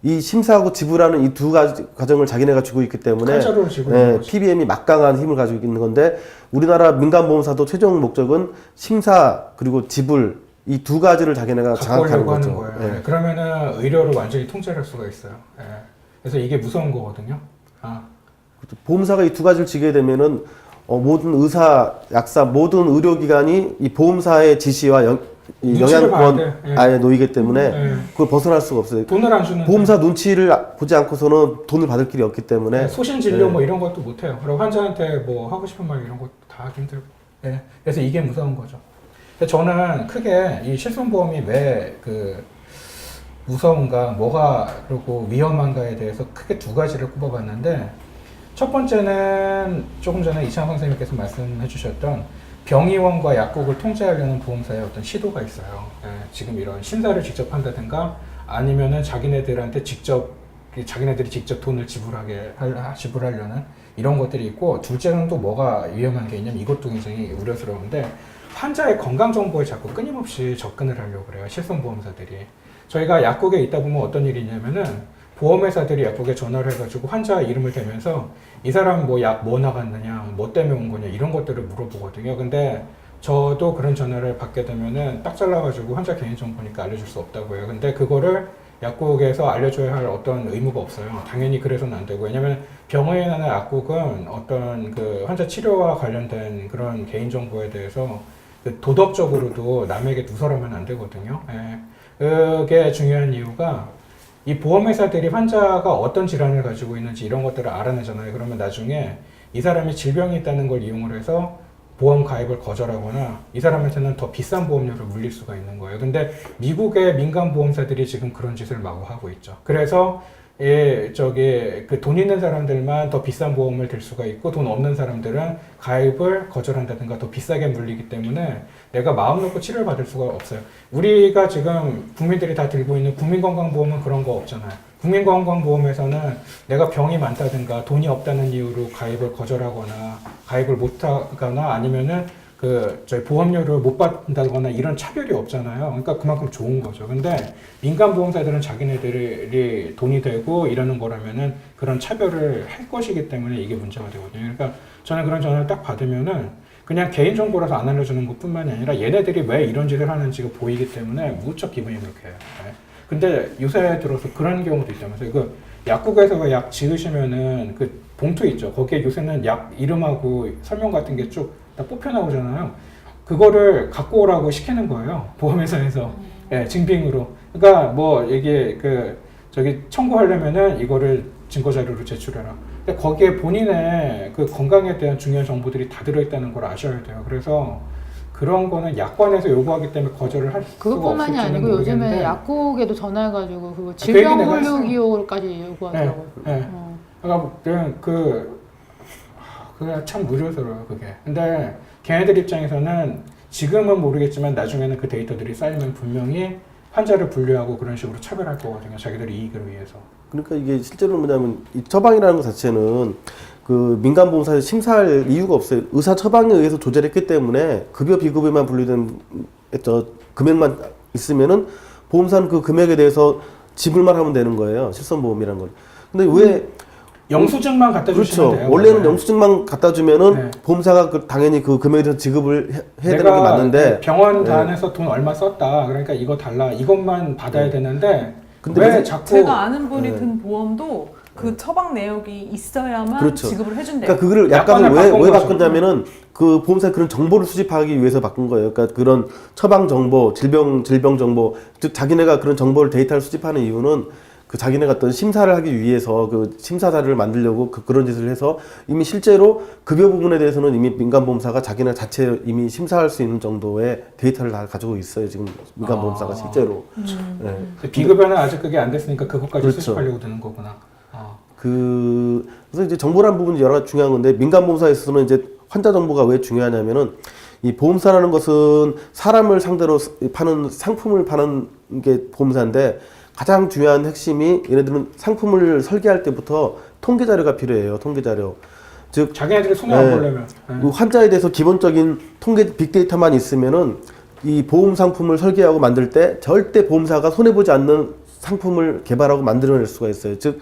이 심사하고 지불하는 이 두 가지 과정을 자기네가 주고 있기 때문에 칼자루를 쥐고 있는 거죠. PBM이 막강한 힘을 가지고 있는 건데 우리나라 민간보험사도 최종 목적은 심사 그리고 지불 이 두 가지를 자기네가 장악하는 거죠. 하는 거예요. 네. 그러면은 의료를 완전히 통제할 수가 있어요. 네. 그래서 이게 무서운 거거든요. 보험사가 이 두 가지를 지게 되면은 모든 의사, 약사, 모든 의료기관이 이 보험사의 지시와 이 영향권 아예 놓이기 때문에 그걸 벗어날 수가 없어요. 돈을 안 주는 보험사 눈치를 보지 않고서는 돈을 받을 길이 없기 때문에 소신 진료 뭐 이런 것도 못 해요. 그리고 환자한테 뭐 하고 싶은 말 이런 것도 다 하기 힘들고. 네. 그래서 이게 무서운 거죠. 근데 저는 크게 이 실손보험이 왜 그 무서운가, 뭐가 그리고 위험한가에 대해서 크게 두 가지를 꼽아봤는데 첫 번째는 조금 전에 이창환 선생님께서 말씀해 주셨던 병의원과 약국을 통제하려는 보험사의 어떤 시도가 있어요. 지금 이런 심사를 직접 한다든가 아니면은 자기네들이 직접 돈을 지불하려는 이런 것들이 있고 둘째는 또 뭐가 위험한 게 있냐면 이것도 굉장히 우려스러운데 환자의 건강 정보에 자꾸 끊임없이 접근을 하려고 그래요. 실손보험사들이. 저희가 약국에 있다 보면 어떤 일이 있냐면은 보험회사들이 약국에 전화를 해가지고 환자 이름을 대면서 이 사람 뭐 약 뭐 나갔느냐, 뭐 때문에 온 거냐 이런 것들을 물어보거든요. 근데 저도 그런 전화를 받게 되면은 딱 잘라가지고 환자 개인정보니까 알려줄 수 없다고 해요. 근데 그거를 약국에서 알려줘야 할 어떤 의무가 없어요. 당연히 그래서는 안 되고. 왜냐면 병원이나 약국은 어떤 그 환자 치료와 관련된 그런 개인정보에 대해서 그 도덕적으로도 남에게 누설하면 안 되거든요. 그게 중요한 이유가 이 보험회사들이 환자가 어떤 질환을 가지고 있는지 이런 것들을 알아내잖아요. 그러면 나중에 이 사람이 질병이 있다는 걸 이용을 해서 보험 가입을 거절하거나 이 사람한테는 더 비싼 보험료를 물릴 수가 있는 거예요. 근데 미국의 민간 보험사들이 지금 그런 짓을 마구 하고 있죠. 그래서 그 돈 있는 사람들만 더 비싼 보험을 들 수가 있고 돈 없는 사람들은 가입을 거절한다든가 더 비싸게 물리기 때문에 내가 마음 놓고 치료를 받을 수가 없어요. 우리가 지금 국민들이 다 들고 있는 국민건강보험은 그런 거 없잖아요. 국민건강보험에서는 내가 병이 많다든가 돈이 없다는 이유로 가입을 거절하거나 가입을 못하거나 아니면은 저희 보험료를 못 받는다거나 이런 차별이 없잖아요. 그러니까 그만큼 좋은 거죠. 근데 민간 보험사들은 자기네들이 돈이 되고 이러는 거라면은 그런 차별을 할 것이기 때문에 이게 문제가 되거든요. 그러니까 저는 그런 전화를 딱 받으면은 그냥 개인정보라서 안 알려주는 것 뿐만이 아니라 얘네들이 왜 이런 짓을 하는지가 보이기 때문에 무척 기분이 그렇게 해요. 근데 요새 들어서 그런 경우도 있다면서요. 그 약국에서 약 지으시면은 그 봉투 있죠. 거기에 요새는 약 이름하고 설명 같은 게 쭉 다 뽑혀 나오잖아요. 그거를 갖고 오라고 시키는 거예요. 보험회사에서. 증빙으로. 그러니까 뭐 이게 청구하려면은 이거를 증거 자료를 제출해라. 근데 거기에 본인의 그 건강에 대한 중요한 정보들이 다 들어있다는 걸 아셔야 돼요. 그래서 그런 거는 약관에서 요구하기 때문에 거절을 할 수가 그것뿐만이 없을지는 아니고 요즘에 모르겠는데 약국에도 전화해가지고 그 얘기 질병 내가 분류 했어요. 기호까지 요구하더라고요. 네. 그러니까 그게 참 무료스러워요, 그게. 근데 걔네들 입장에서는 지금은 모르겠지만 나중에는 그 데이터들이 쌓이면 분명히 환자를 분류하고 그런 식으로 차별할 거거든요. 자기들 이익을 위해서. 그러니까 이게 실제로 뭐냐면 이 처방이라는 것 자체는 그 민간보험사에서 심사할 이유가 없어요. 의사 처방에 의해서 조절했기 때문에 급여 비급여만 분류된 금액만 있으면은 보험사는 그 금액에 대해서 지불만 하면 되는 거예요. 실손보험이라는 건. 근데 왜 영수증만 갖다 주시면 그렇죠. 돼요. 원래는 원래. 영수증만 갖다 주면은 네. 보험사가 당연히 그 금액에 대해서 지급을 해야 되는 게 내가 맞는데 병원 네. 단에서 돈 얼마 썼다. 그러니까 이거 달라. 이것만 받아야 되는데 근데 왜 무슨- 자꾸 제가 아는 분이 네. 든 보험도 그 처방 내역이 있어야만 그렇죠. 지급을 해준대요. 그러니까 그거를 약관을 약관을 바꾼 왜 거죠. 바꾼다면은 그 보험사에 그런 정보를 수집하기 위해서 바꾼 거예요. 그러니까 그런 처방 정보, 질병 정보, 즉 자기네가 그런 정보를 데이터를 수집하는 이유는 그 자기네가 어떤 심사를 하기 위해서 그 심사 자료를 만들려고 그런 짓을 해서 이미 실제로 급여 부분에 대해서는 이미 민간보험사가 자기네 자체 이미 심사할 수 있는 정도의 데이터를 다 가지고 있어요. 지금 민간보험사가 아. 실제로. 네. 비급여는 아직 그게 안 됐으니까 그것까지 그렇죠. 수집하려고 드는 거구나. 그래서 이제 정보라는 부분이 여러 가지 중요한 건데 민간보험사에서는 이제 환자 정보가 왜 중요하냐면은 이 보험사라는 것은 사람을 상대로 파는 상품을 파는 게 보험사인데 가장 중요한 핵심이 얘네들은 상품을 설계할 때부터 통계 자료가 필요해요. 통계 자료. 즉 자기네들이 손해 안 보려면. 그 환자에 대해서 기본적인 통계 빅데이터만 있으면은 이 보험 상품을 설계하고 만들 때 절대 보험사가 손해 보지 않는 상품을 개발하고 만들어낼 수가 있어요. 즉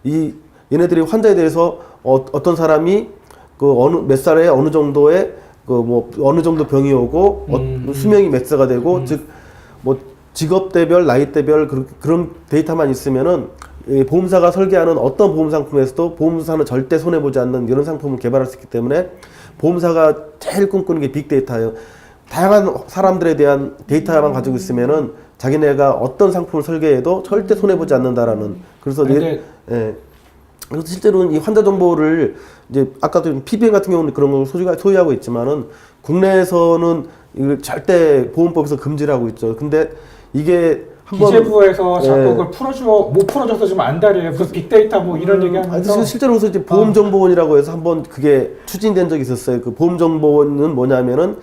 이 얘네들이 환자에 대해서 어떤 사람이 그 어느 몇 살에 어느 정도의 그 뭐 어느 정도 병이 오고 수명이 몇 세가 되고 즉 뭐 직업대별 나이대별 그런 데이터만 있으면은 이 보험사가 설계하는 어떤 보험 상품에서도 보험사는 절대 손해 보지 않는 이런 상품을 개발할 수 있기 때문에 보험사가 제일 꿈꾸는 게 빅데이터예요. 다양한 사람들에 대한 데이터만 가지고 있으면은 자기네가 어떤 상품을 설계해도 절대 손해 보지 않는다라는. 그래서 근데 예. 그래서 실제로는 이 환자 정보를 이제 아까도 PBM 같은 경우는 그런 걸 소유하고 있지만은 국내에서는 이걸 절대 보험법에서 금지를 하고 있죠. 근데 이게 한번 기재부에서 자꾸 예. 그걸 못 풀어줘서 지금 안달이에요. 무슨 빅데이터 뭐 이런 아니, 얘기하면서 실제로 그래서 이제 보험정보원이라고 해서 한번 그게 추진된 적이 있었어요. 그 보험정보원은 뭐냐면은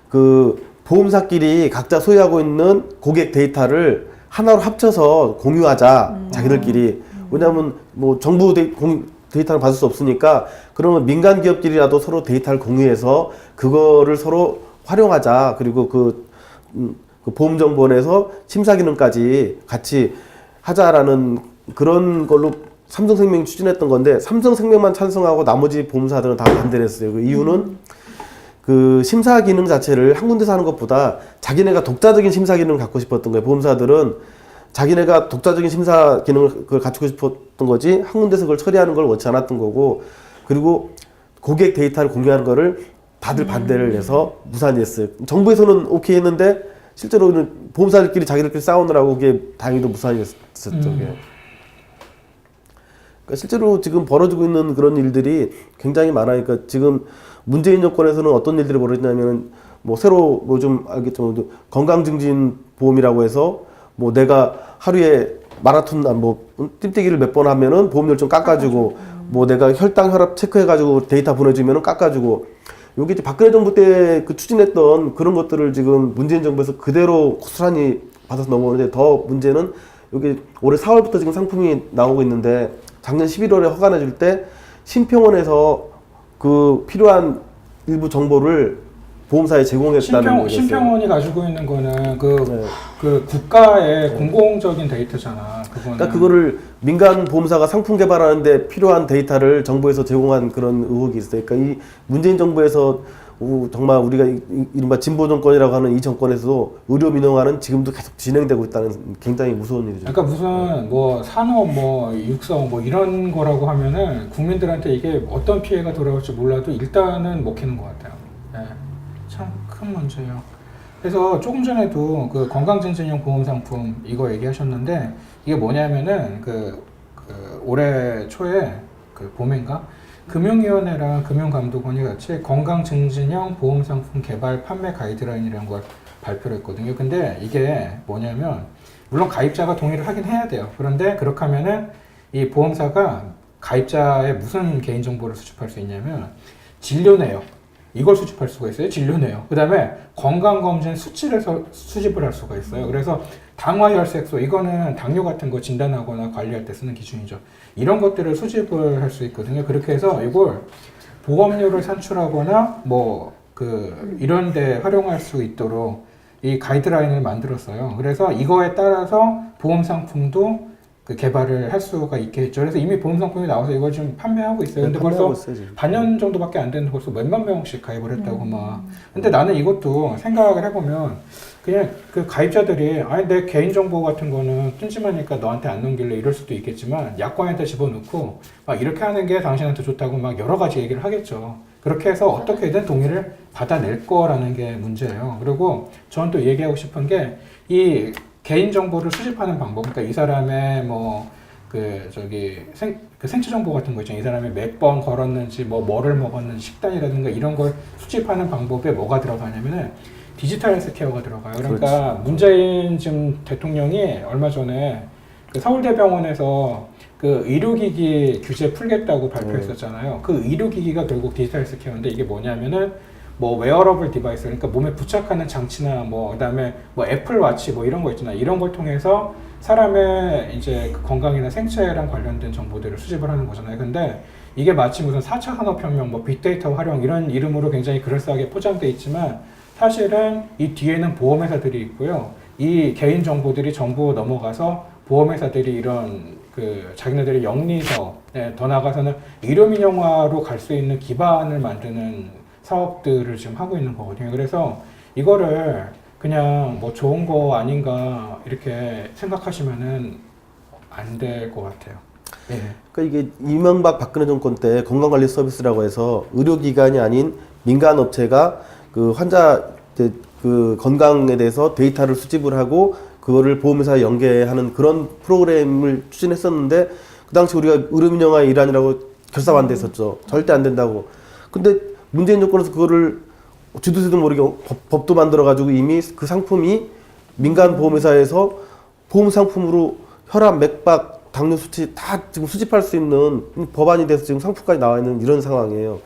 그 보험사끼리 각자 소유하고 있는 고객 데이터를 하나로 합쳐서 공유하자 자기들끼리. 왜냐하면 뭐 정부 데이터를 받을 수 없으니까 그러면 민간 기업끼리라도 서로 데이터를 공유해서 그거를 서로 활용하자. 그리고 그 보험정보원에서 심사 기능까지 같이 하자라는 그런 걸로 삼성생명이 추진했던 건데 삼성생명만 찬성하고 나머지 보험사들은 다 반대를 했어요. 그 이유는 그 심사 기능 자체를 한 군데서 하는 것보다 자기네가 독자적인 심사 기능을 갖고 싶었던 거예요. 보험사들은 자기네가 독자적인 심사 기능을 그걸 갖추고 싶었던 거지 한 군데서 그걸 처리하는 걸 원치 않았던 거고 그리고 고객 데이터를 공유하는 거를 다들 반대를 해서 무산했어요. 정부에서는 오케이 했는데 실제로는 보험사들끼리 자기들끼리 싸우느라고 그게 다행히도 무산이 됐었죠. 그게. 그러니까 실제로 지금 벌어지고 있는 그런 일들이 굉장히 많아요. 그러니까 지금 문재인 정권에서는 어떤 일들이 벌어지냐면 뭐 새로 뭐 좀 알겠지만 건강증진 보험이라고 해서 뭐 내가 하루에 마라톤 뭐 뛸뛰기를 몇 번 하면은 보험료 좀 깎아주고 뭐 내가 혈당 혈압 체크해가지고 데이터 보내주면은 깎아주고 요게 이제 박근혜 정부 때 그 추진했던 그런 것들을 지금 문재인 정부에서 그대로 고스란히 받아서 넘어오는데 더 문제는 여기 올해 4월부터 지금 상품이 나오고 있는데 작년 11월에 허가내 줄 때 심평원에서 그 필요한 일부 정보를 보험사에 제공했다는 거겠어요. 심평원이 가지고 있는 거는 네. 그 국가의 공공적인 데이터잖아. 그거는. 그러니까 그거를 민간 보험사가 상품 개발하는데 필요한 데이터를 정부에서 제공한 그런 의혹이 있어요. 그러니까 이 문재인 정부에서 정말 우리가 이른바 진보 정권이라고 하는 이 정권에서도 의료 민영화는 지금도 계속 진행되고 있다는 굉장히 무서운 일이죠. 그러니까 무슨 뭐 산업 뭐 육성 뭐 이런 거라고 하면은 국민들한테 이게 어떤 피해가 돌아올지 몰라도 일단은 먹히는 것 같아요. 네. 참 큰 문제예요. 그래서 조금 전에도 그 건강증진용 보험 상품 이거 얘기하셨는데 이게 뭐냐면은 그 올해 초에 그 봄인가 금융위원회랑 금융감독원이 같이 건강증진형 보험상품 개발 판매 가이드라인이라는 걸 발표를 했거든요. 근데 이게 뭐냐면 물론 가입자가 동의를 하긴 해야 돼요. 그런데 그렇게 하면은 이 보험사가 가입자의 무슨 개인정보를 수집할 수 있냐면 진료 내역 이걸 수집할 수가 있어요. 진료 내역. 그 다음에 건강검진 수치를 수집을 할 수가 있어요. 그래서 당화혈색소 이거는 당뇨 같은 거 진단하거나 관리할 때 쓰는 기준이죠. 이런 것들을 수집을 할 수 있거든요. 그렇게 해서 이걸 보험료를 산출하거나 이런 데 활용할 수 있도록 이 가이드라인을 만들었어요. 그래서 이거에 따라서 보험 상품도 그 개발을 할 수가 있게 했죠. 그래서 이미 보험 상품이 나와서 이걸 지금 판매하고 있어요. 근데 벌써 반년 정도밖에 안 됐는데 벌써 몇만 명씩 가입을 했다고 막. 근데 나는 이것도 생각을 해보면 그냥 그 가입자들이 아니 내 개인정보 같은 거는 찜찜하니까 너한테 안 넘길래 이럴 수도 있겠지만 약관에다 집어넣고 막 이렇게 하는 게 당신한테 좋다고 막 여러 가지 얘기를 하겠죠. 그렇게 해서 어떻게든 동의를 받아낼 거라는 게 문제예요. 그리고 저는 또 얘기하고 싶은 게 이 개인정보를 수집하는 방법, 그러니까 이 사람의 생체 정보 같은 거 있잖아요. 이 사람이 몇 번 걸었는지, 뭐를 먹었는지, 식단이라든가 이런 걸 수집하는 방법에 뭐가 들어가냐면은 디지털 헬스케어가 들어가요. 그러니까 그렇지. 문재인 지금 대통령이 얼마 전에 그 서울대병원에서 그 의료기기 규제 풀겠다고 발표했었잖아요. 그 의료기기가 결국 디지털 헬스케어인데 이게 뭐냐면은 웨어러블 디바이스, 그러니까 몸에 부착하는 장치나 그다음에 애플워치 이런 거 있잖아요. 이런 걸 통해서 사람의 이제 그 건강이나 생체랑 관련된 정보들을 수집을 하는 거잖아요. 근데 이게 마치 무슨 4차 산업혁명, 빅데이터 활용 이런 이름으로 굉장히 그럴싸하게 포장돼 있지만 사실은 이 뒤에는 보험회사들이 있고요. 이 개인 정보들이 전부 넘어가서 보험회사들이 이런 자기네들의 영리서, 더 나아가서는 의료민영화로 갈 수 있는 기반을 만드는 사업들을 지금 하고 있는 거거든요. 그래서 이거를 그냥 좋은 거 아닌가 이렇게 생각하시면은 안 될 것 같아요. 네. 그러니까 이게 이명박 박근혜 정권 때 건강관리 서비스라고 해서 의료기관이 아닌 민간 업체가 그 환자 그 건강에 대해서 데이터를 수집을 하고 그거를 보험회사에 연계하는 그런 프로그램을 추진했었는데 그 당시 우리가 의료민영화의 일환이라고 결사반대했었죠. 절대 안 된다고. 근데 문재인 정권에서 그거를 주도세도 모르게 법도 만들어가지고 이미 그 상품이 민간 보험회사에서 보험 상품으로 혈압, 맥박, 당뇨 수치 다 지금 수집할 수 있는 법안이 돼서 지금 상품까지 나와 있는 이런 상황이에요.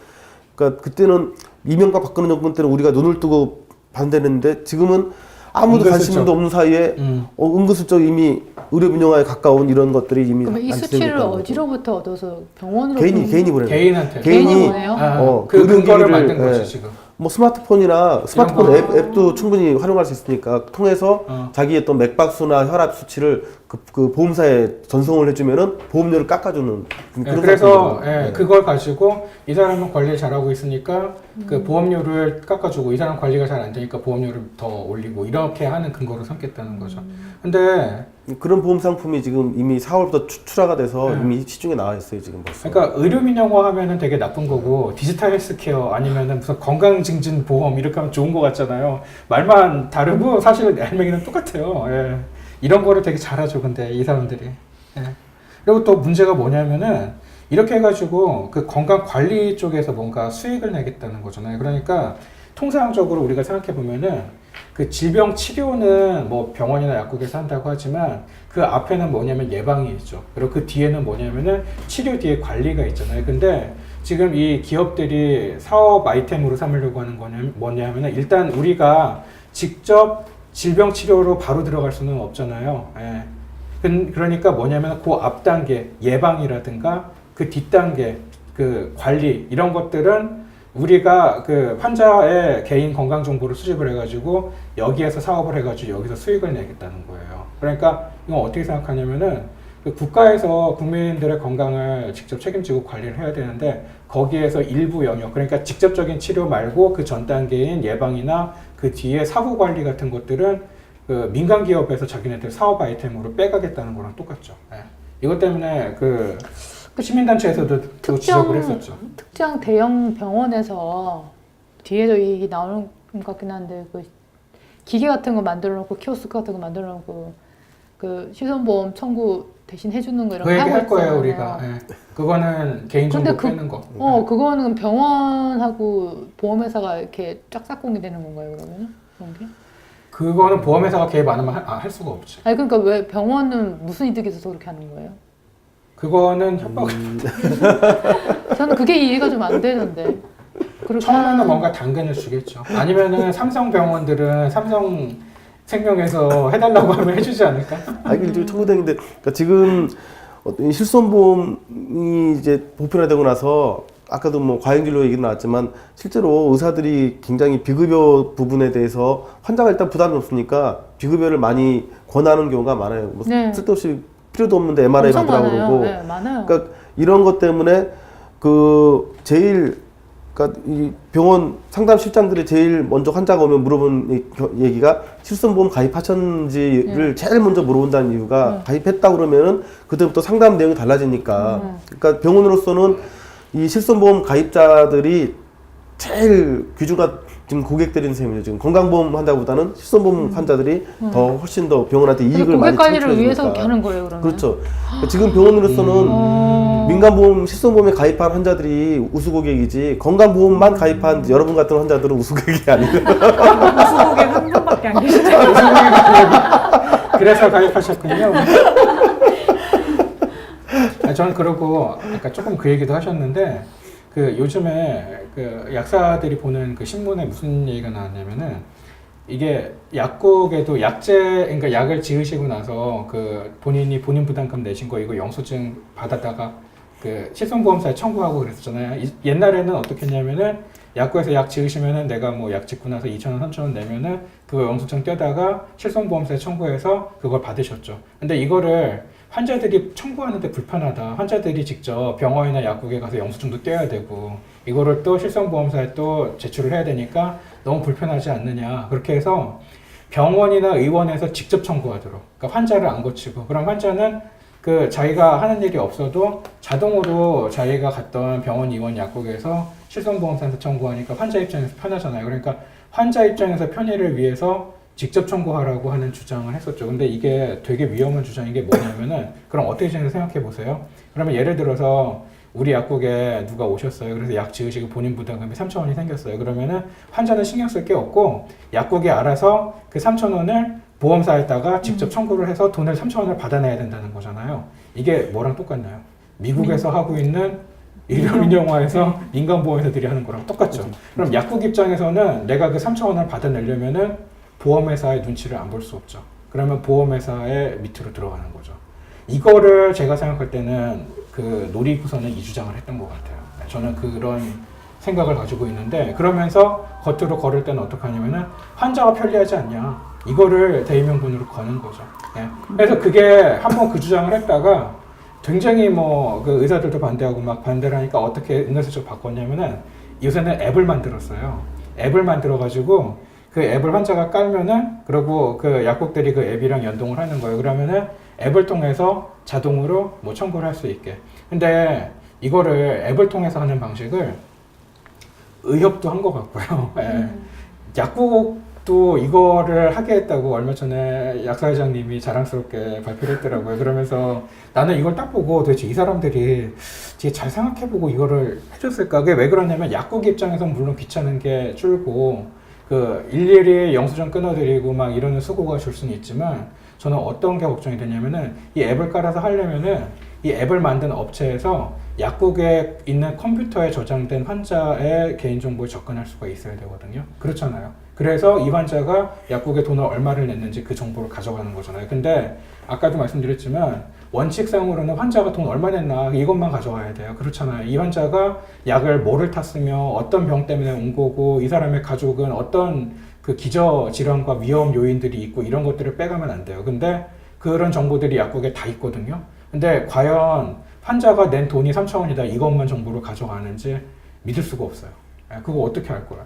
그러니까 그때는 이명박 박근혜 정권 때는 우리가 눈을 뜨고 반대했는데 지금은 아무도 관심도 없는 사이에 은근슬쩍 이미 의료민영화에 가까운 이런 것들이 이미 그럼 이 수치를 어디로부터 얻어서 병원으로 개인이 보내요. 개인한테 개인이 보내요? 그 근거를 만든 거지 지금. 스마트폰 앱도 충분히 활용할 수 있으니까 통해서 자기의 어떤 맥박수나 혈압 수치를 그 보험사에 전송을 해주면은 보험료를 깎아주는 그런 그래서 그걸 가지고 이 사람은 관리를 잘하고 있으니까 그 보험료를 깎아주고 이 사람 관리가 잘 안 되니까 보험료를 더 올리고 이렇게 하는 근거로 삼겠다는 거죠. 근데 그런 보험 상품이 지금 이미 4월부터 출하가 돼서 이미 시중에 나와 있어요 지금 벌써. 그러니까 의료민영화 하면은 되게 나쁜 거고 디지털 헬스케어 아니면은 무슨 건강증진 보험 이렇게 하면 좋은 거 같잖아요. 말만 다르고 사실 알맹이는 똑같아요. 예. 이런 거를 되게 잘하죠. 근데 이 사람들이. 예. 그리고 또 문제가 뭐냐면은 이렇게 해가지고 그 건강 관리 쪽에서 뭔가 수익을 내겠다는 거잖아요. 그러니까 통상적으로 우리가 생각해 보면은 그 질병 치료는 병원이나 약국에서 한다고 하지만 그 앞에는 뭐냐면 예방이 있죠. 그리고 그 뒤에는 뭐냐면은 치료 뒤에 관리가 있잖아요. 근데 지금 이 기업들이 사업 아이템으로 삼으려고 하는 거는 뭐냐면은 일단 우리가 직접 질병 치료로 바로 들어갈 수는 없잖아요. 예. 그러니까 뭐냐면 그 앞 단계 예방이라든가 그 뒷단계 그 관리 이런 것들은 우리가 그 환자의 개인 건강 정보를 수집을 해가지고 여기에서 사업을 해가지고 여기서 수익을 내겠다는 거예요. 그러니까 이건 어떻게 생각하냐면은 그 국가에서 국민들의 건강을 직접 책임지고 관리를 해야 되는데 거기에서 일부 영역, 그러니까 직접적인 치료 말고 그 전 단계인 예방이나 그 뒤에 사후 관리 같은 것들은 그 민간 기업에서 자기네들 사업 아이템으로 빼가겠다는 거랑 똑같죠. 네. 이것 때문에 그 시민단체에서도 그 지적을 했었죠. 특정 대형 병원에서 뒤에도 얘기 나오는 것 같긴 한데 그 기계 같은 거 만들어 놓고 키오스크 같은 거 만들어 놓고 그 시선보험 청구 대신 해주는 거 이런 그 얘기 거 할 하고 거예요 있잖아요. 우리가. 예. 그거는 개인정보 근데 빼는 거. 그거는 병원하고 보험회사가 이렇게 짝짝꿍이 되는 건가요, 그러면? 그런 게? 그거는 보험회사가 개입 안 하면 할 수가 없지. 아니, 그러니까 왜 병원은 무슨 이득이 있어서 그렇게 하는 거예요? 그거는 협박을 저는 그게 이해가 좀 안 되는데. 그렇게 처음에는 하는- 뭔가 당근을 주겠죠. 아니면은 삼성병원들은 삼성생명에서 해달라고 하면 해주지 않을까? 이게 일종의 청구대행인데, 그러니까 지금 이 실손보험이 이제 보편화되고 나서 아까도 뭐 과잉진료 얘기 나왔지만 실제로 의사들이 굉장히 비급여 부분에 대해서 환자가 일단 부담이 없으니까 비급여를 많이 권하는 경우가 많아요. 뭐 네. 쓸데없이 필요도 없는데 MRI 엄청 받으라고 많아요. 그러고. 네, 많아요. 그러니까 이런 것 때문에 그 제일 그러니까 이 병원 상담 실장들이 제일 먼저 환자가 오면 물어본 얘기가 실손보험 가입하셨는지를 제일 먼저 물어본다는 이유가 가입했다 그러면은 그때부터 상담 내용이 달라지니까. 그러니까 병원으로서는 이 실손보험 가입자들이 제일 귀중한 지금 고객들인 셈이죠. 지금 건강보험 환자보다는 실손보험 환자들이 더 훨씬 더 병원한테 그래서 이익을 고객 많이 관리를 창출해 위해서 주니까. 이렇게 하는 거예요, 그러면? 그렇죠. 그러니까 지금 병원으로서는 민간보험, 실손보험에 가입한 환자들이 우수고객이지 건강보험만 가입한 여러분 같은 환자들은 우수고객이 아니에요. 우수고객 한 분밖에 안 계시죠. 그래서 가입하셨군요. 저는 그러고 아까 조금 그 얘기도 하셨는데 그 요즘에 그 약사들이 보는 그 신문에 무슨 얘기가 나왔냐면은 이게 약국에도 약제 그러니까 약을 지으시고 나서 그 본인이 본인 부담금 내신 거 이거 영수증 받았다가 그 실손보험사에 청구하고 그랬었잖아요. 옛날에는 어떻게 했냐면은 약국에서 약 지으시면은 내가 뭐 약 짓고 나서 2,000원, 3,000원 내면은 그거 영수증 떼다가 실손보험사에 청구해서 그걸 받으셨죠. 근데 이거를 환자들이 청구하는데 불편하다. 환자들이 직접 병원이나 약국에 가서 영수증도 떼야 되고 이거를 또 실손보험사에 또 제출을 해야 되니까 너무 불편하지 않느냐. 그렇게 해서 병원이나 의원에서 직접 청구하도록. 그러니까 환자를 안 거치고. 그럼 환자는 그 자기가 하는 일이 없어도 자동으로 자기가 갔던 병원, 의원, 약국에서 실손보험사에서 청구하니까 환자 입장에서 편하잖아요. 그러니까 환자 입장에서 편의를 위해서 직접 청구하라고 하는 주장을 했었죠. 근데 이게 되게 위험한 주장인 게 뭐냐면은 그럼 어떻게 생각해 보세요. 그러면 예를 들어서 우리 약국에 누가 오셨어요. 그래서 약 지으시고 본인 부담금이 3,000원이 생겼어요. 그러면은 환자는 신경 쓸 게 없고 약국이 알아서 그 3,000원을 보험사에다가 직접 청구를 해서 돈을 3,000원을 받아내야 된다는 거잖아요. 이게 뭐랑 똑같나요? 미국에서 하고 있는 일요민영화에서 민간보험회사들이 하는 거랑 똑같죠. 그럼 약국 입장에서는 내가 그 3,000원을 받아내려면은 보험회사의 눈치를 안 볼 수 없죠. 그러면 보험회사의 밑으로 들어가는 거죠. 이거를 제가 생각할 때는 그 놀이구선은 이 주장을 했던 것 같아요. 저는 그런 생각을 가지고 있는데 그러면서 겉으로 걸을 때는 어떻게 하냐면은 환자가 편리하지 않냐 이거를 대의명분으로 거는 거죠. 네. 그래서 그게 한번 그 주장을 했다가 굉장히 뭐 그 의사들도 반대하고 막 반대를 하니까 어떻게 은근슬쩍 바꿨냐면은 요새는 앱을 만들었어요. 앱을 만들어가지고 그 앱을 환자가 깔면은 그리고 그 약국들이 그 앱이랑 연동을 하는 거예요. 그러면은 앱을 통해서 자동으로 뭐 청구를 할 수 있게. 근데 이거를 앱을 통해서 하는 방식을 의협도 한 것 같고요. 예. 약국도 이거를 하게 했다고 얼마 전에 약사회장님이 자랑스럽게 발표를 했더라고요. 그러면서 나는 이걸 딱 보고 도대체 이 사람들이 되게 잘 생각해보고 이거를 해줬을까? 그게 왜 그러냐면 약국 입장에서는 물론 귀찮은 게 줄고 그 일일이 영수증 끊어드리고 막 이러는 수고가 줄 수는 있지만 저는 어떤 게 걱정이 되냐면은 이 앱을 깔아서 하려면은 이 앱을 만든 업체에서 약국에 있는 컴퓨터에 저장된 환자의 개인정보에 접근할 수가 있어야 되거든요. 그렇잖아요. 그래서 이 환자가 약국에 돈을 얼마를 냈는지 그 정보를 가져가는 거잖아요. 근데 아까도 말씀드렸지만 원칙상으로는 환자가 돈 얼마 냈나 이것만 가져가야 돼요. 그렇잖아요. 이 환자가 약을 뭐를 탔으며 어떤 병 때문에 온 거고 이 사람의 가족은 어떤 그 기저 질환과 위험 요인들이 있고 이런 것들을 빼가면 안 돼요. 근데 그런 정보들이 약국에 다 있거든요. 근데 과연 환자가 낸 돈이 3,000원이다 이것만 정보를 가져가는지 믿을 수가 없어요. 예, 그거 어떻게 할 거야?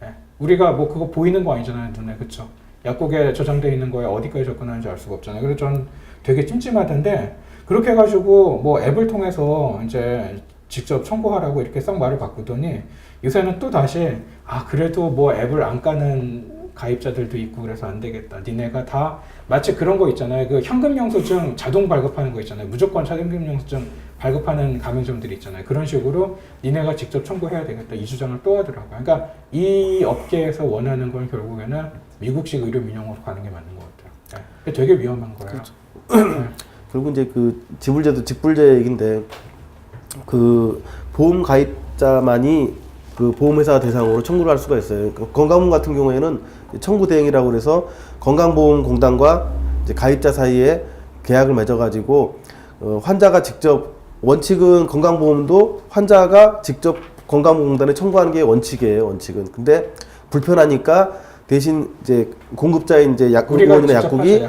예, 우리가 뭐 그거 보이는 거 아니잖아요, 눈에. 그쵸? 약국에 저장되어 있는 거에 어디까지 접근하는지 알 수가 없잖아요. 그래서 전 되게 찜찜하던데 그렇게 해가지고 뭐 앱을 통해서 이제 직접 청구하라고 이렇게 썩 말을 바꾸더니 요새는 또 다시 그래도 뭐 앱을 안 까는 가입자들도 있고 그래서 안 되겠다. 니네가 다 마치 그런 거 있잖아요. 그 현금영수증 자동 발급하는 거 있잖아요. 무조건 현금영수증 발급하는 가맹점들이 있잖아요. 그런 식으로 니네가 직접 청구해야 되겠다. 이 주장을 또 하더라고요. 그러니까 이 업계에서 원하는 건 결국에는 미국식 의료 민영으로 가는 게 맞는 것 같아요. 네. 되게 위험한 거예요. 그렇죠. 결국 이제 그 지불제도 직불제 얘기인데 그 보험 가입자만이 그 보험회사 대상으로 청구를 할 수가 있어요. 그러니까 건강보험 같은 경우에는 청구 대행이라고 그래서 건강보험공단과 이제 가입자 사이에 계약을 맺어가지고 환자가 직접 원칙은 건강보험도 환자가 직접 건강보험공단에 청구하는 게 원칙이에요. 원칙은. 근데 불편하니까 대신 이제 공급자인 이제 약국이나 약국이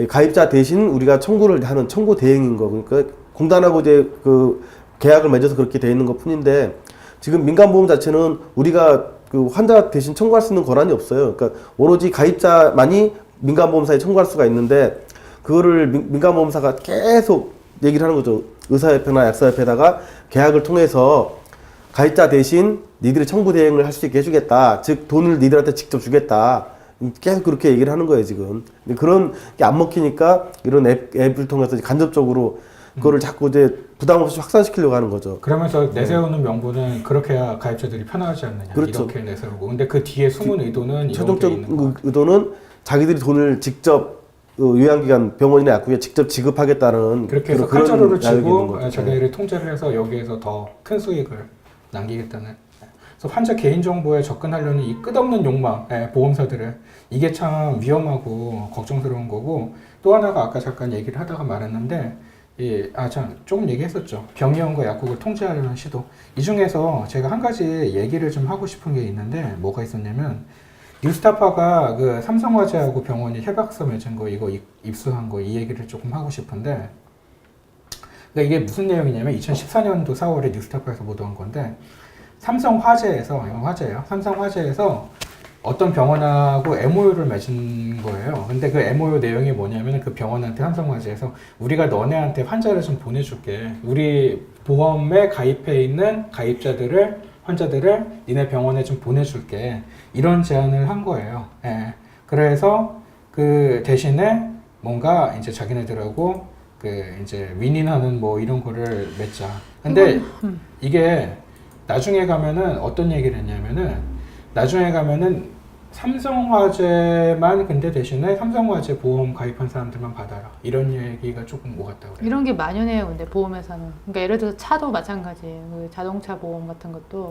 가입자 대신 우리가 청구를 하는 청구 대행인 거. 그러니까 공단하고 이제 그 계약을 맺어서 그렇게 돼 있는 것 뿐인데 지금 민간보험 자체는 우리가 그 환자 대신 청구할 수 있는 권한이 없어요. 그러니까 오로지 가입자만이 민간보험사에 청구할 수가 있는데 그거를 민간보험사가 계속 얘기를 하는 거죠. 의사협회나 약사협회에다가 계약을 통해서 가입자 대신 니들이 청구 대행을 할 수 있게 해주겠다. 즉 돈을 니들한테 직접 주겠다. 계속 그렇게 얘기를 하는 거예요 지금. 근데 그런 게 안 먹히니까 이런 앱을 통해서 간접적으로 그거를 자꾸 이제 부담 없이 확산시키려고 하는 거죠. 그러면서 내세우는 명분은 그렇게 해야 가입자들이 편하지 않느냐. 그렇죠. 이렇게 내세우고. 근데 그 뒤에 숨은 의도는 최종적 이런 게 있는 거 의도는 자기들이 돈을 직접 요양기관 병원이나 약국에 직접 지급하겠다는 그렇게 해서 그런 칼자루를 이야기가 있는 치고 거죠. 자기들이 통제를 해서 여기에서 더 큰 수익을 남기겠다는. 그래서 환자 개인정보에 접근하려는 이 끝없는 욕망, 보험사들은 이게 참 위험하고 걱정스러운 거고 또 하나가 아까 잠깐 얘기를 하다가 말했는데 조금 얘기했었죠. 병의원과 약국을 통제하려는 시도. 이 중에서 제가 한 가지 얘기를 좀 하고 싶은 게 있는데 뭐가 있었냐면 뉴스타파가 그 삼성화재하고 병원이 협약서 맺은 거 이거 입수한 거 이 얘기를 조금 하고 싶은데 그러니까 이게 무슨 내용이냐면 2014년도 4월에 뉴스타파에서 보도한 건데 삼성화재에서 이건 화재예요. 삼성화재에서 어떤 병원하고 MOU를 맺은 거예요. 근데 그 MOU 내용이 뭐냐면 그 병원한테 삼성화재에서 우리가 너네한테 환자를 좀 보내줄게. 우리 보험에 가입해 있는 환자들을 니네 병원에 좀 보내줄게. 이런 제안을 한 거예요. 예. 그래서 그 대신에 뭔가 이제 자기네들하고 그 이제 윈윈하는 뭐 이런 거를 맺자. 근데 이게 나중에 가면은 어떤 얘기를 했냐면은 나중에 가면은 삼성화재만 근데 대신에 삼성화재 보험 가입한 사람들만 받아라 이런 얘기가 조금 오갔다고 그래요. 이런 게 만연해요. 근데 보험회사는. 그러니까 예를 들어서 차도 마찬가지예요. 그 자동차 보험 같은 것도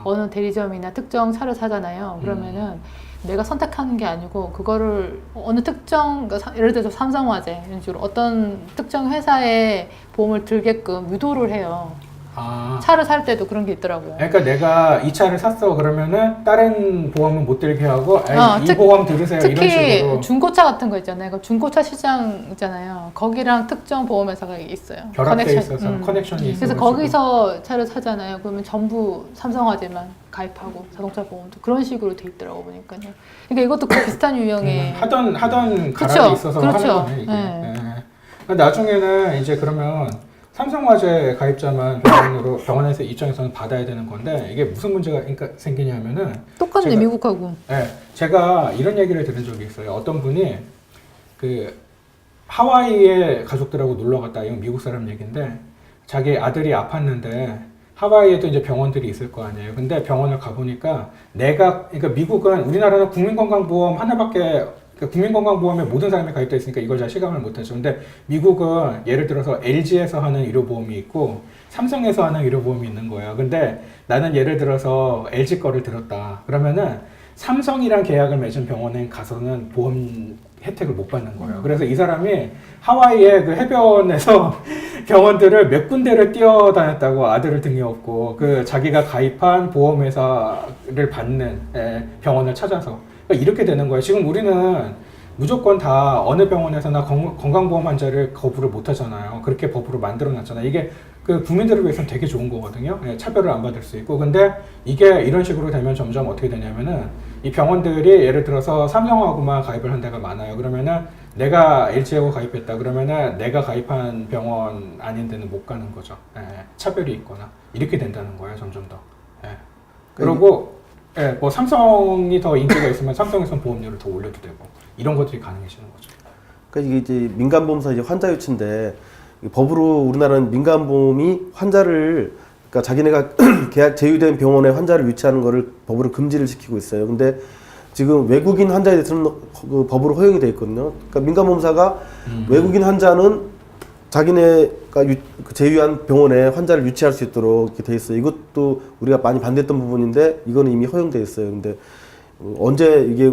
어느 대리점이나 특정 차를 사잖아요. 그러면은 내가 선택하는 게 아니고 그거를 어느 특정 그러니까 예를 들어서 삼성화재 이런 식으로 어떤 특정 회사의 보험을 들게끔 유도를 해요. 차를 살 때도 그런 게 있더라고요. 그러니까 내가 이 차를 샀어 그러면은 다른 보험은 못 들게 하고 이 보험 들으세요 이런 특히 식으로 중고차 같은 거 있잖아요. 그 중고차 시장 있잖아요. 거기랑 특정 보험회사가 있어요. 결합돼 있어서 커넥션이 있어. 그래서 거기서 차를 사잖아요. 그러면 전부 삼성화재만 가입하고 자동차 보험도 그런 식으로 돼 있더라고 보니까요. 그러니까 이것도 그 비슷한 유형의 하던 가락이 그쵸? 있어서 그렇죠. 하는 거네 이게. 네. 그러니까 나중에는 이제 그러면 삼성화재 가입자만 병원에서 입장에서는 받아야 되는 건데 이게 무슨 문제가 생기냐면은 똑같네 미국하고. 제가 이런 얘기를 들은 적이 있어요. 어떤 분이 그 하와이에 가족들하고 놀러 갔다. 이건 미국 사람 얘기인데 자기 아들이 아팠는데 하와이에도 이제 병원들이 있을 거 아니에요. 근데 병원을 가보니까 그러니까 미국은 우리나라는 국민건강보험 하나밖에 국민건강보험에 모든 사람이 가입돼 있으니까 이걸 잘 실감을 못하죠. 근데 미국은 예를 들어서 LG에서 하는 의료보험이 있고 삼성에서 하는 의료보험이 있는 거예요. 근데 나는 예를 들어서 LG 거를 들었다. 그러면은 삼성이랑 계약을 맺은 병원에 가서는 보험 혜택을 못 받는 거예요. 그래서 이 사람이 하와이의 그 해변에서 병원들을 몇 군데를 뛰어다녔다고 아들을 등에 업고 그 자기가 가입한 보험회사를 받는 병원을 찾아서 이렇게 되는 거예요. 지금 우리는 무조건 다 어느 병원에서나 건강보험 환자를 거부를 못 하잖아요. 그렇게 법으로 만들어 놨잖아요. 이게 그 국민들을 위해서는 되게 좋은 거거든요. 차별을 안 받을 수 있고. 근데 이게 이런 식으로 되면 점점 어떻게 되냐면은 이 병원들이 예를 들어서 삼성하고만 가입을 한 데가 많아요. 그러면은 내가 LG하고 가입했다. 그러면은 내가 가입한 병원 아닌 데는 못 가는 거죠. 차별이 있거나. 이렇게 된다는 거예요. 점점 더. 그리고 예, 뭐 삼성이 더 인기가 있으면 삼성에선 보험료를 더 올려도 되고 이런 것들이 가능해지는 거죠. 그러니까 이게 이제 민간보험사 이제 환자 유치인데 법으로 우리나라는 민간보험이 환자를 그러니까 자기네가 계약 제휴된 병원에 환자를 유치하는 거를 법으로 금지를 시키고 있어요. 근데 지금 외국인 환자에 대해서는 그 법으로 허용이 돼 있거든요. 그러니까 민간보험사가 외국인 환자는 자기네가 제휴한 병원에 환자를 유치할 수 있도록 이렇게 돼 있어요. 이것도 우리가 많이 반대했던 부분인데 이거는 이미 허용돼 있어요. 근데 언제 이게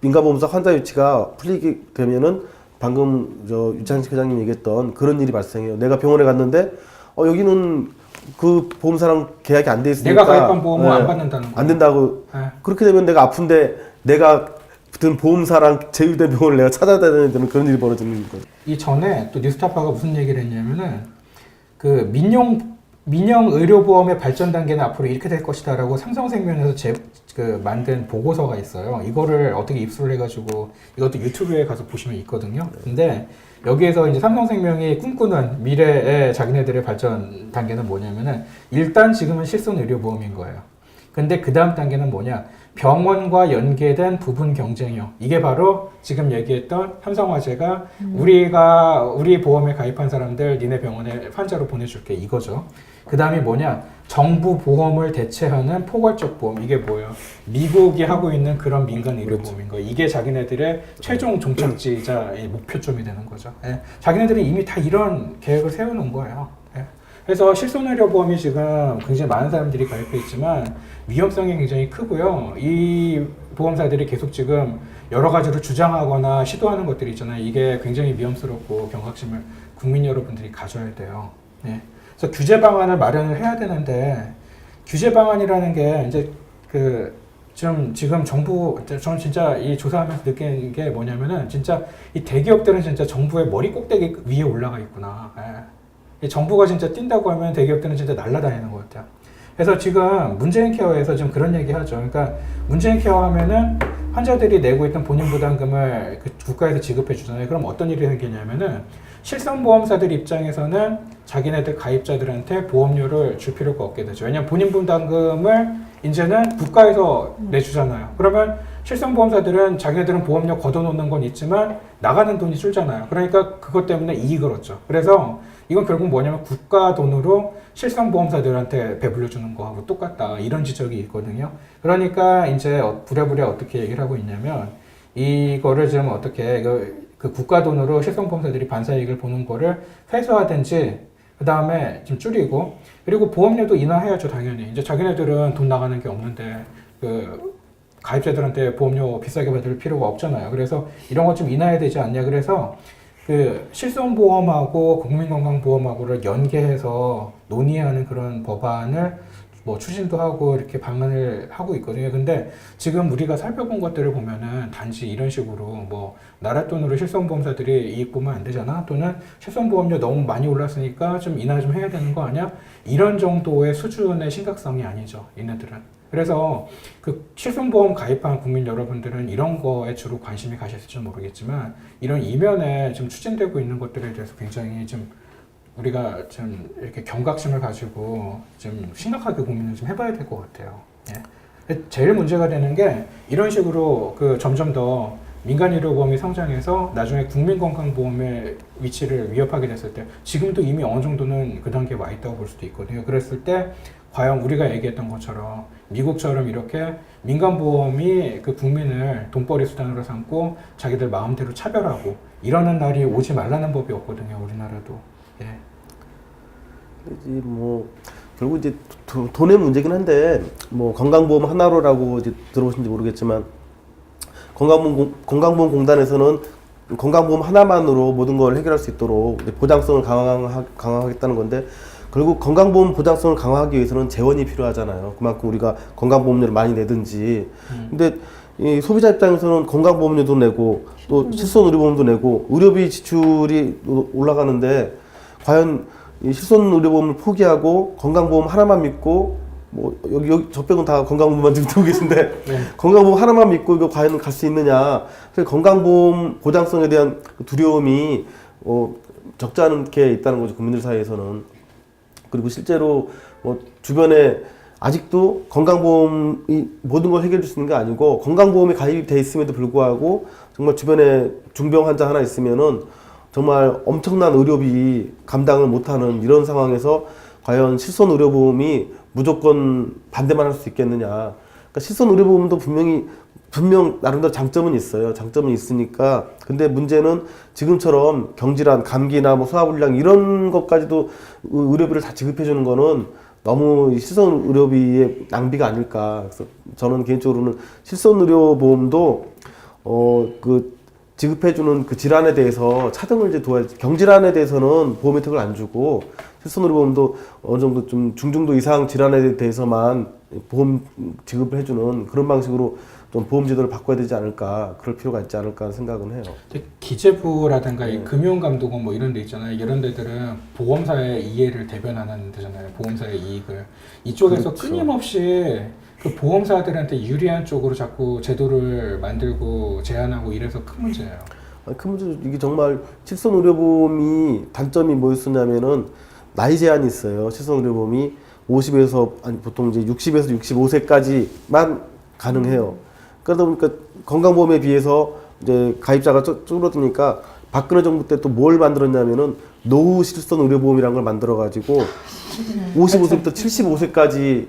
민간보험사 환자 유치가 풀리게 되면은 방금 저 유창식 회장님 얘기했던 그런 일이 발생해요. 내가 병원에 갔는데 여기는 그 보험사랑 계약이 안 돼 있으니까 내가 가입한 보험은 안 받는다는 거. 안 된다고. 네. 그렇게 되면 내가 아픈데 내가 든 보험사랑 제휴된 병원을 내가 찾아야 되는 그런 일이 벌어지는 거예요. 이 전에 또 뉴스타파가 무슨 얘기를 했냐면은 그 민영 의료보험의 발전 단계는 앞으로 이렇게 될 것이다라고 삼성생명에서 만든 보고서가 있어요. 이거를 어떻게 입수를 해가지고 이것도 유튜브에 가서 보시면 있거든요. 근데 여기에서 이제 삼성생명이 꿈꾸는 미래의 자기네들의 발전 단계는 뭐냐면은 일단 지금은 실손 의료보험인 거예요. 근데 그 다음 단계는 뭐냐? 병원과 연계된 부분 경쟁력. 이게 바로 지금 얘기했던 삼성화재가 우리 보험에 가입한 사람들 니네 병원에 환자로 보내줄게 이거죠. 그 다음이 뭐냐? 정부 보험을 대체하는 포괄적 보험. 이게 뭐예요? 미국이 하고 있는 그런 민간 의료보험인 거예요. 이게 자기네들의 최종 종착지이자 목표점이 되는 거죠. 예. 자기네들이 이미 다 이런 계획을 세워놓은 거예요. 예. 그래서 실손의료보험이 지금 굉장히 많은 사람들이 가입해 있지만 위험성이 굉장히 크고요. 이 보험사들이 계속 지금 여러 가지로 주장하거나 시도하는 것들이 있잖아요. 이게 굉장히 위험스럽고 경각심을 국민 여러분들이 가져야 돼요. 예. 그래서 규제 방안을 마련을 해야 되는데 규제 방안이라는 게 이제 지금 정부 저는 진짜 이 조사하면서 느끼는 게 뭐냐면은 진짜 이 대기업들은 진짜 정부의 머리 꼭대기 위에 올라가 있구나. 예. 이 정부가 진짜 뛴다고 하면 대기업들은 진짜 날아다니는 것 같아요. 그래서 지금 문재인 케어에서 좀 그런 얘기 하죠. 그러니까 문재인 케어 하면은 환자들이 내고 있던 본인 부담금을 국가에서 지급해 주잖아요. 그럼 어떤 일이 생기냐면은 실손보험사들 입장에서는 자기네들 가입자들한테 보험료를 줄 필요가 없게 되죠. 왜냐하면 본인 부담금을 이제는 국가에서 내주잖아요. 그러면 실손보험사들은 자기네들은 보험료 걷어놓는 건 있지만 나가는 돈이 줄잖아요. 그러니까 그것 때문에 이익을 얻죠. 그래서 이건 결국 뭐냐면 국가 돈으로 실손보험사들한테 배불려주는 거하고 똑같다. 이런 지적이 있거든요. 그러니까 이제 부랴부랴 어떻게 얘기를 하고 있냐면 이거를 좀 어떻게 그 국가 돈으로 실손보험사들이 반사이익을 보는 거를 회수하든지 그 다음에 좀 줄이고 그리고 보험료도 인하해야죠. 당연히 이제 자기네들은 돈 나가는 게 없는데 가입자들한테 보험료 비싸게 받을 필요가 없잖아요. 그래서 이런 것 좀 인하해야 되지 않냐. 그래서 실손보험하고 국민건강보험하고를 연계해서 논의하는 그런 법안을 추진도 하고 이렇게 방안을 하고 있거든요. 근데 지금 우리가 살펴본 것들을 보면은 단지 이런 식으로 나라 돈으로 실손보험사들이 이익 보면 안 되잖아. 또는 실손보험료 너무 많이 올랐으니까 좀 인하 좀 해야 되는 거 아니야? 이런 정도의 수준의 심각성이 아니죠. 얘네들은. 그래서 실손보험 가입한 국민 여러분들은 이런 거에 주로 관심이 가셨을지 모르겠지만 이런 이면에 좀 추진되고 있는 것들에 대해서 굉장히 좀 우리가 좀 이렇게 경각심을 가지고 좀 심각하게 고민을 좀 해봐야 될 것 같아요. 예. 제일 문제가 되는 게 이런 식으로 점점 더 민간의료보험이 성장해서 나중에 국민건강보험의 위치를 위협하게 됐을 때 지금도 이미 어느 정도는 그 단계에 와 있다고 볼 수도 있거든요. 그랬을 때 과연 우리가 얘기했던 것처럼 미국처럼 이렇게 민간보험이 국민을 돈벌이 수단으로 삼고 자기들 마음대로 차별하고 이러는 날이 오지 말라는 법이 없거든요. 우리나라도. 예. 결국 이제 돈의 문제긴 한데 건강보험 하나로라고 이제 들어보신지 모르겠지만 건강보험공단에서는 건강보험 하나만으로 모든 걸 해결할 수 있도록 보장성을 강화하겠다는 건데 결국 건강보험 보장성을 강화하기 위해서는 재원이 필요하잖아요. 그만큼 우리가 건강보험료를 많이 내든지. 근데 이 소비자 입장에서는 건강보험료도 내고 또 실손의료보험도 내고 의료비 지출이 올라가는데 과연 이 실손의료보험을 포기하고 건강보험 하나만 믿고 여기 저 빼고는 다 건강보험만 지금 들고 계신데 네. 건강보험 하나만 믿고 이거 과연 갈 수 있느냐. 그래서 건강보험 보장성에 대한 두려움이 적지 않게 있다는 거죠. 국민들 사이에서는. 그리고 실제로 주변에 아직도 건강보험이 모든 걸 해결해 줄 수 있는 게 아니고 건강보험이 가입돼 있음에도 불구하고 정말 주변에 중병 환자 하나 있으면은 정말 엄청난 의료비 감당을 못하는 이런 상황에서 과연 실손 의료보험이 무조건 반대만 할 수 있겠느냐. 그러니까 실손 의료보험도 분명 나름대로 장점은 있어요. 장점은 있으니까. 근데 문제는 지금처럼 경질환, 감기나 뭐 소화불량 이런 것까지도 의료비를 다 지급해 주는 거는 너무 실손 의료비의 낭비가 아닐까. 그래서 저는 개인적으로는 실손 의료보험도 지급해주는 그 질환에 대해서 차등을 이제 둬야지. 경질환에 대해서는 보험 혜택을 안 주고 실손 의료보험도 어느 정도 좀 중증도 이상 질환에 대해서만 보험 지급을 해주는 그런 방식으로 좀 보험 제도를 바꿔야 되지 않을까, 그럴 필요가 있지 않을까 생각은 해요. 기재부라든가 네. 이 금융감독원 뭐 이런 데 있잖아요. 이런 데들은 보험사의 이해를 대변하는 데잖아요. 보험사의 이익을. 이쪽에서 그렇죠. 끊임없이 그 보험사들한테 유리한 쪽으로 자꾸 제도를 만들고 제한하고 이래서 큰 문제예요. 그 문제, 이게 정말 실손 의료보험이 단점이 뭐였었냐면은 나이 제한이 있어요. 실손 의료보험이 50에서, 아니, 보통 이제 60에서 65세까지만 가능해요. 그러다 보니까 건강보험에 비해서 이제 가입자가 줄어드니까 박근혜 정부 때 또 뭘 만들었냐면은 노후 실손 의료보험이라는 걸 만들어가지고 55세부터 75세까지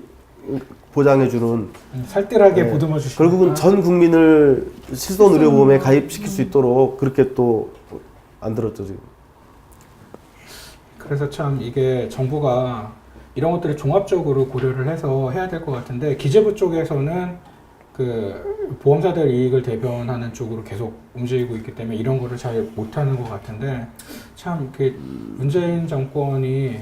보장해주는, 살뜰하게 네. 보듬어 주시는. 결국은 전 국민을 실손 의료보험에 가입시킬 수 있도록 그렇게 또 만들었죠, 지금. 그래서 참 이게 정부가 이런 것들을 종합적으로 고려를 해서 해야 될 것 같은데, 기재부 쪽에서는 그 보험사들 이익을 대변하는 쪽으로 계속 움직이고 있기 때문에 이런 거를 잘 못하는 것 같은데, 참 그 문재인 정권이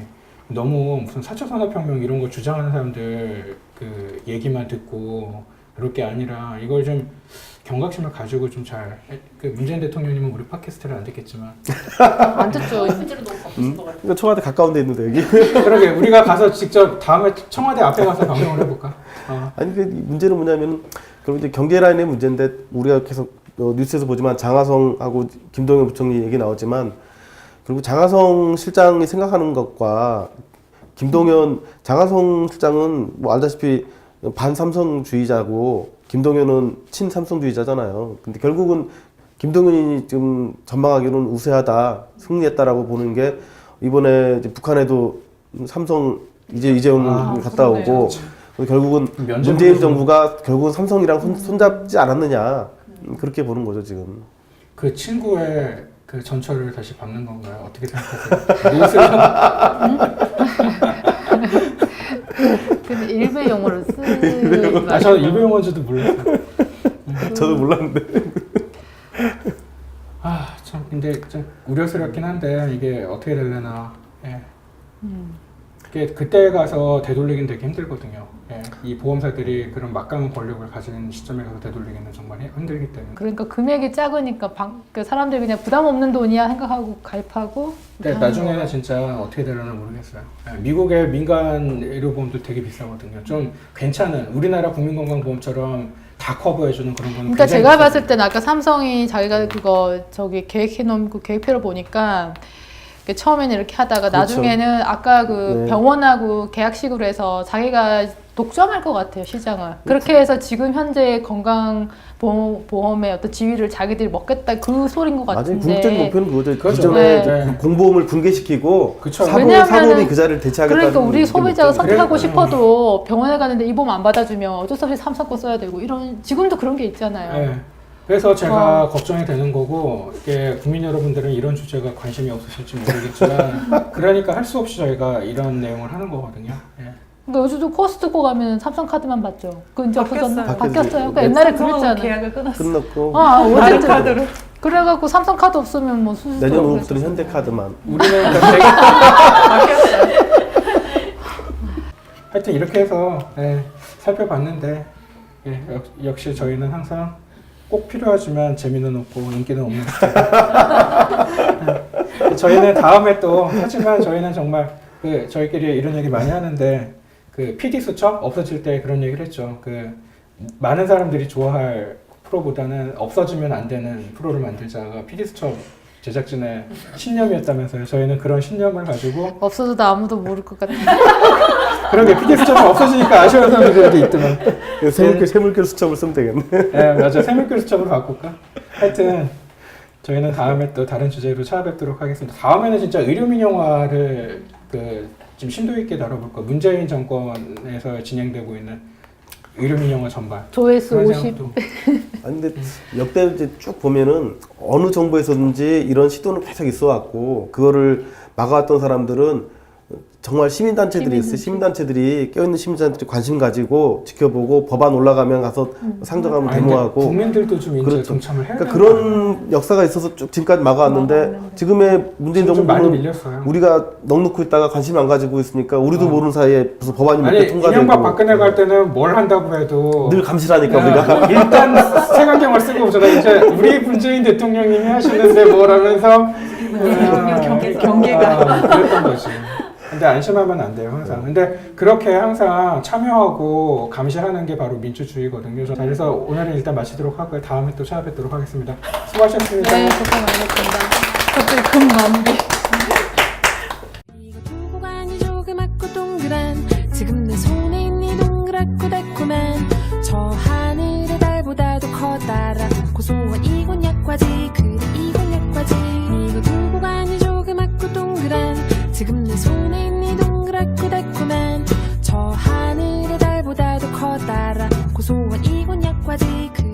너무 무슨 4차 산업혁명 이런 거 주장하는 사람들 그 얘기만 듣고 그럴 게 아니라 이걸 좀 경각심을 가지고 좀 잘, 그 문재인 대통령님은 우리 팟캐스트를 안 듣겠지만 안 듣죠. 실제로 너무 바쁘신 것 같아요. 이거 청와대 가까운 데 있는데, 여기. 그러게 우리가 가서 직접 다음에 청와대 앞에 가서 방송을 해볼까? 아니, 그 문제는 뭐냐면, 그럼 이제 경제 라인의 문제인데, 우리가 계속 뉴스에서 보지만 장하성하고 김동연 부총리 얘기 나오지만, 그리고 장하성 실장이 생각하는 것과 장하성 실장은 뭐 알다시피 반삼성주의자고, 김동연은 친삼성주의자잖아요. 근데 결국은 김동연이 지금 전망하기로는 우세하다, 승리했다라고 보는 게, 이번에 이제 북한에도 삼성 이재용 갔다 오고, 결국은 문재인 정부가 결국은 삼성이랑 손잡지 않았느냐, 그렇게 보는 거죠, 지금. 그 친구의 그 전철을 다시 밟는 건가요? 어떻게 생각하세요? 근데 일부 용어로 쓰는. 저 일부 용어인지도 몰랐어요. 저도 몰랐는데. 참 근데 좀 우려스럽긴 한데 이게 어떻게 되려나. 예. 이게 그때 가서 되돌리긴 되게 힘들거든요. 예. 이 보험사들이 그런 막강한 권력을 가진 시점에 가서 되돌리기는 정말 힘들기 때문에. 그러니까 금액이 작으니까 그 사람들이 그냥 부담 없는 돈이야 생각하고 가입하고. 근데 나중에는 진짜 어떻게 되려나 모르겠어요. 예. 미국의 민간 의료보험도 되게 비싸거든요. 좀 괜찮은 우리나라 국민건강보험처럼 다 커버해주는 그런 거는. 그러니까 제가 봤을 때는 아까 삼성이 자기가 그거 계획해놓은 그 계획표를 보니까 처음에는 이렇게 하다가 그렇죠. 나중에는 아까 그 네. 병원하고 계약식으로 해서 자기가 독점할 것 같아요, 시장을. 그렇게 해서 지금 현재 건강보험의 어떤 지위를 자기들이 먹겠다 그 소린 것 맞아요. 같은데. 궁극적인 목표는 그거죠. 그렇죠. 기존에 네. 공보험을 붕괴시키고 그쵸. 왜냐하면은 사보험이 그 자리를 대체하겠다는 그러니까 우리 게 소비자가 목적이죠. 선택하고 그래. 싶어도 병원에 가는데 이 보험 안 받아주면 어쩔 수 없이 삼성 거 써야 되고 이런 지금도 그런 게 있잖아요. 예. 그래서 제가 걱정이 되는 거고, 이게 국민 여러분들은 이런 주제가 관심이 없으실지 모르겠지만, 그러니까 할 수 없이 저희가 이런 내용을 하는 거거든요. 예. 그러니까 요즘도 코스트코 가면 삼성 카드만 받죠. 그 이제 없어졌나? 바뀌었어요. 바뀌었어요. 그 네. 옛날에 삼성하고 그랬잖아요. 계약을 끊었어. 끝났고 어쨌든 카드로. 그래갖고 삼성 카드 없으면 뭐 수수료 내년 그랬었어요. 5월부터는 현대카드만. 우리는 하여튼 이렇게 해서 살펴봤는데, 예, 역시 저희는 항상 꼭 필요하지만 재미는 없고 인기는 없는 스타일. 저희는 다음에 또, 하지만 저희는 정말 저희끼리 이런 얘기 많이 하는데, 그 PD 수첩 없어질 때 그런 얘기를 했죠. 그 많은 사람들이 좋아할 프로보다는 없어지면 안 되는 프로를 만들자가 PD 수첩 제작진의 신념이었다면서요. 저희는 그런 신념을 가지고 없어져도 아무도 모를 것 같아요. 그러게 PD 수첩이 없어지니까 아쉬워하는 사람들이 있더만. 세물결 수첩을 쓰면 되겠네. 네, 맞아. 세물결 수첩으로 바꿀까? 하여튼 저희는 다음에 또 다른 주제로 찾아뵙도록 하겠습니다. 다음에는 진짜 의료민영화를 좀 심도 있게 다뤄볼 거. 문재인 정권에서 진행되고 있는 의료민영화 전반. 조회수 그런 50. 생각도. 아니 근데 역대 이제 쭉 보면은 어느 정부에서든지 이런 시도는 계속 있어왔고 그거를 막아왔던 사람들은 정말 시민단체들이 있어요. 시민단체들이 껴있는 시민단체들이 관심 가지고 지켜보고 법안 올라가면 가서 상정하면 아니, 데모하고 국민들도 좀 이제 그렇죠. 동참을 해야 그러니까 되는 그런 역사가 있어서 쭉 지금까지 막아왔는데 지금의 문재인 좀 많이 정부는 밀렸어요. 우리가 넉넉히 있다가 관심 안 가지고 있으니까 우리도 모르는 사이에 무슨 법안이 몇 아니 개 통과되고 이명박 박근혜 갈 때는 뭘 한다고 해도 늘 감시라니까 야, 우리가 일단 색안경을 쓰고 오잖아요. 이제 우리 문재인 대통령님이 하시는데 뭘 하면서 경계가. 그랬던 거지. 근데 안심하면 안 돼요, 항상. 근데 그렇게 항상 참여하고 감시하는 게 바로 민주주의거든요. 자, 그래서 오늘은 일단 마치도록 하고요. 다음에 또 찾아뵙도록 하겠습니다. 수고하셨습니다. 네, 고생 많으셨습니다. 갑자기 금만비. 이거 두고 가니 조그맣고 동그란 지금 내 손에 있니 동그랗고 달콤한 저 하늘의 달보다도 커다란 고소한 이건 약과지 그래 이건 약과지 이거 두고 가니 조그맣고 동그란 지금 내 손에 있니 동그랗고 달콤한 저 하늘의 달보다도 커다란 고소한 이건 약과지 그래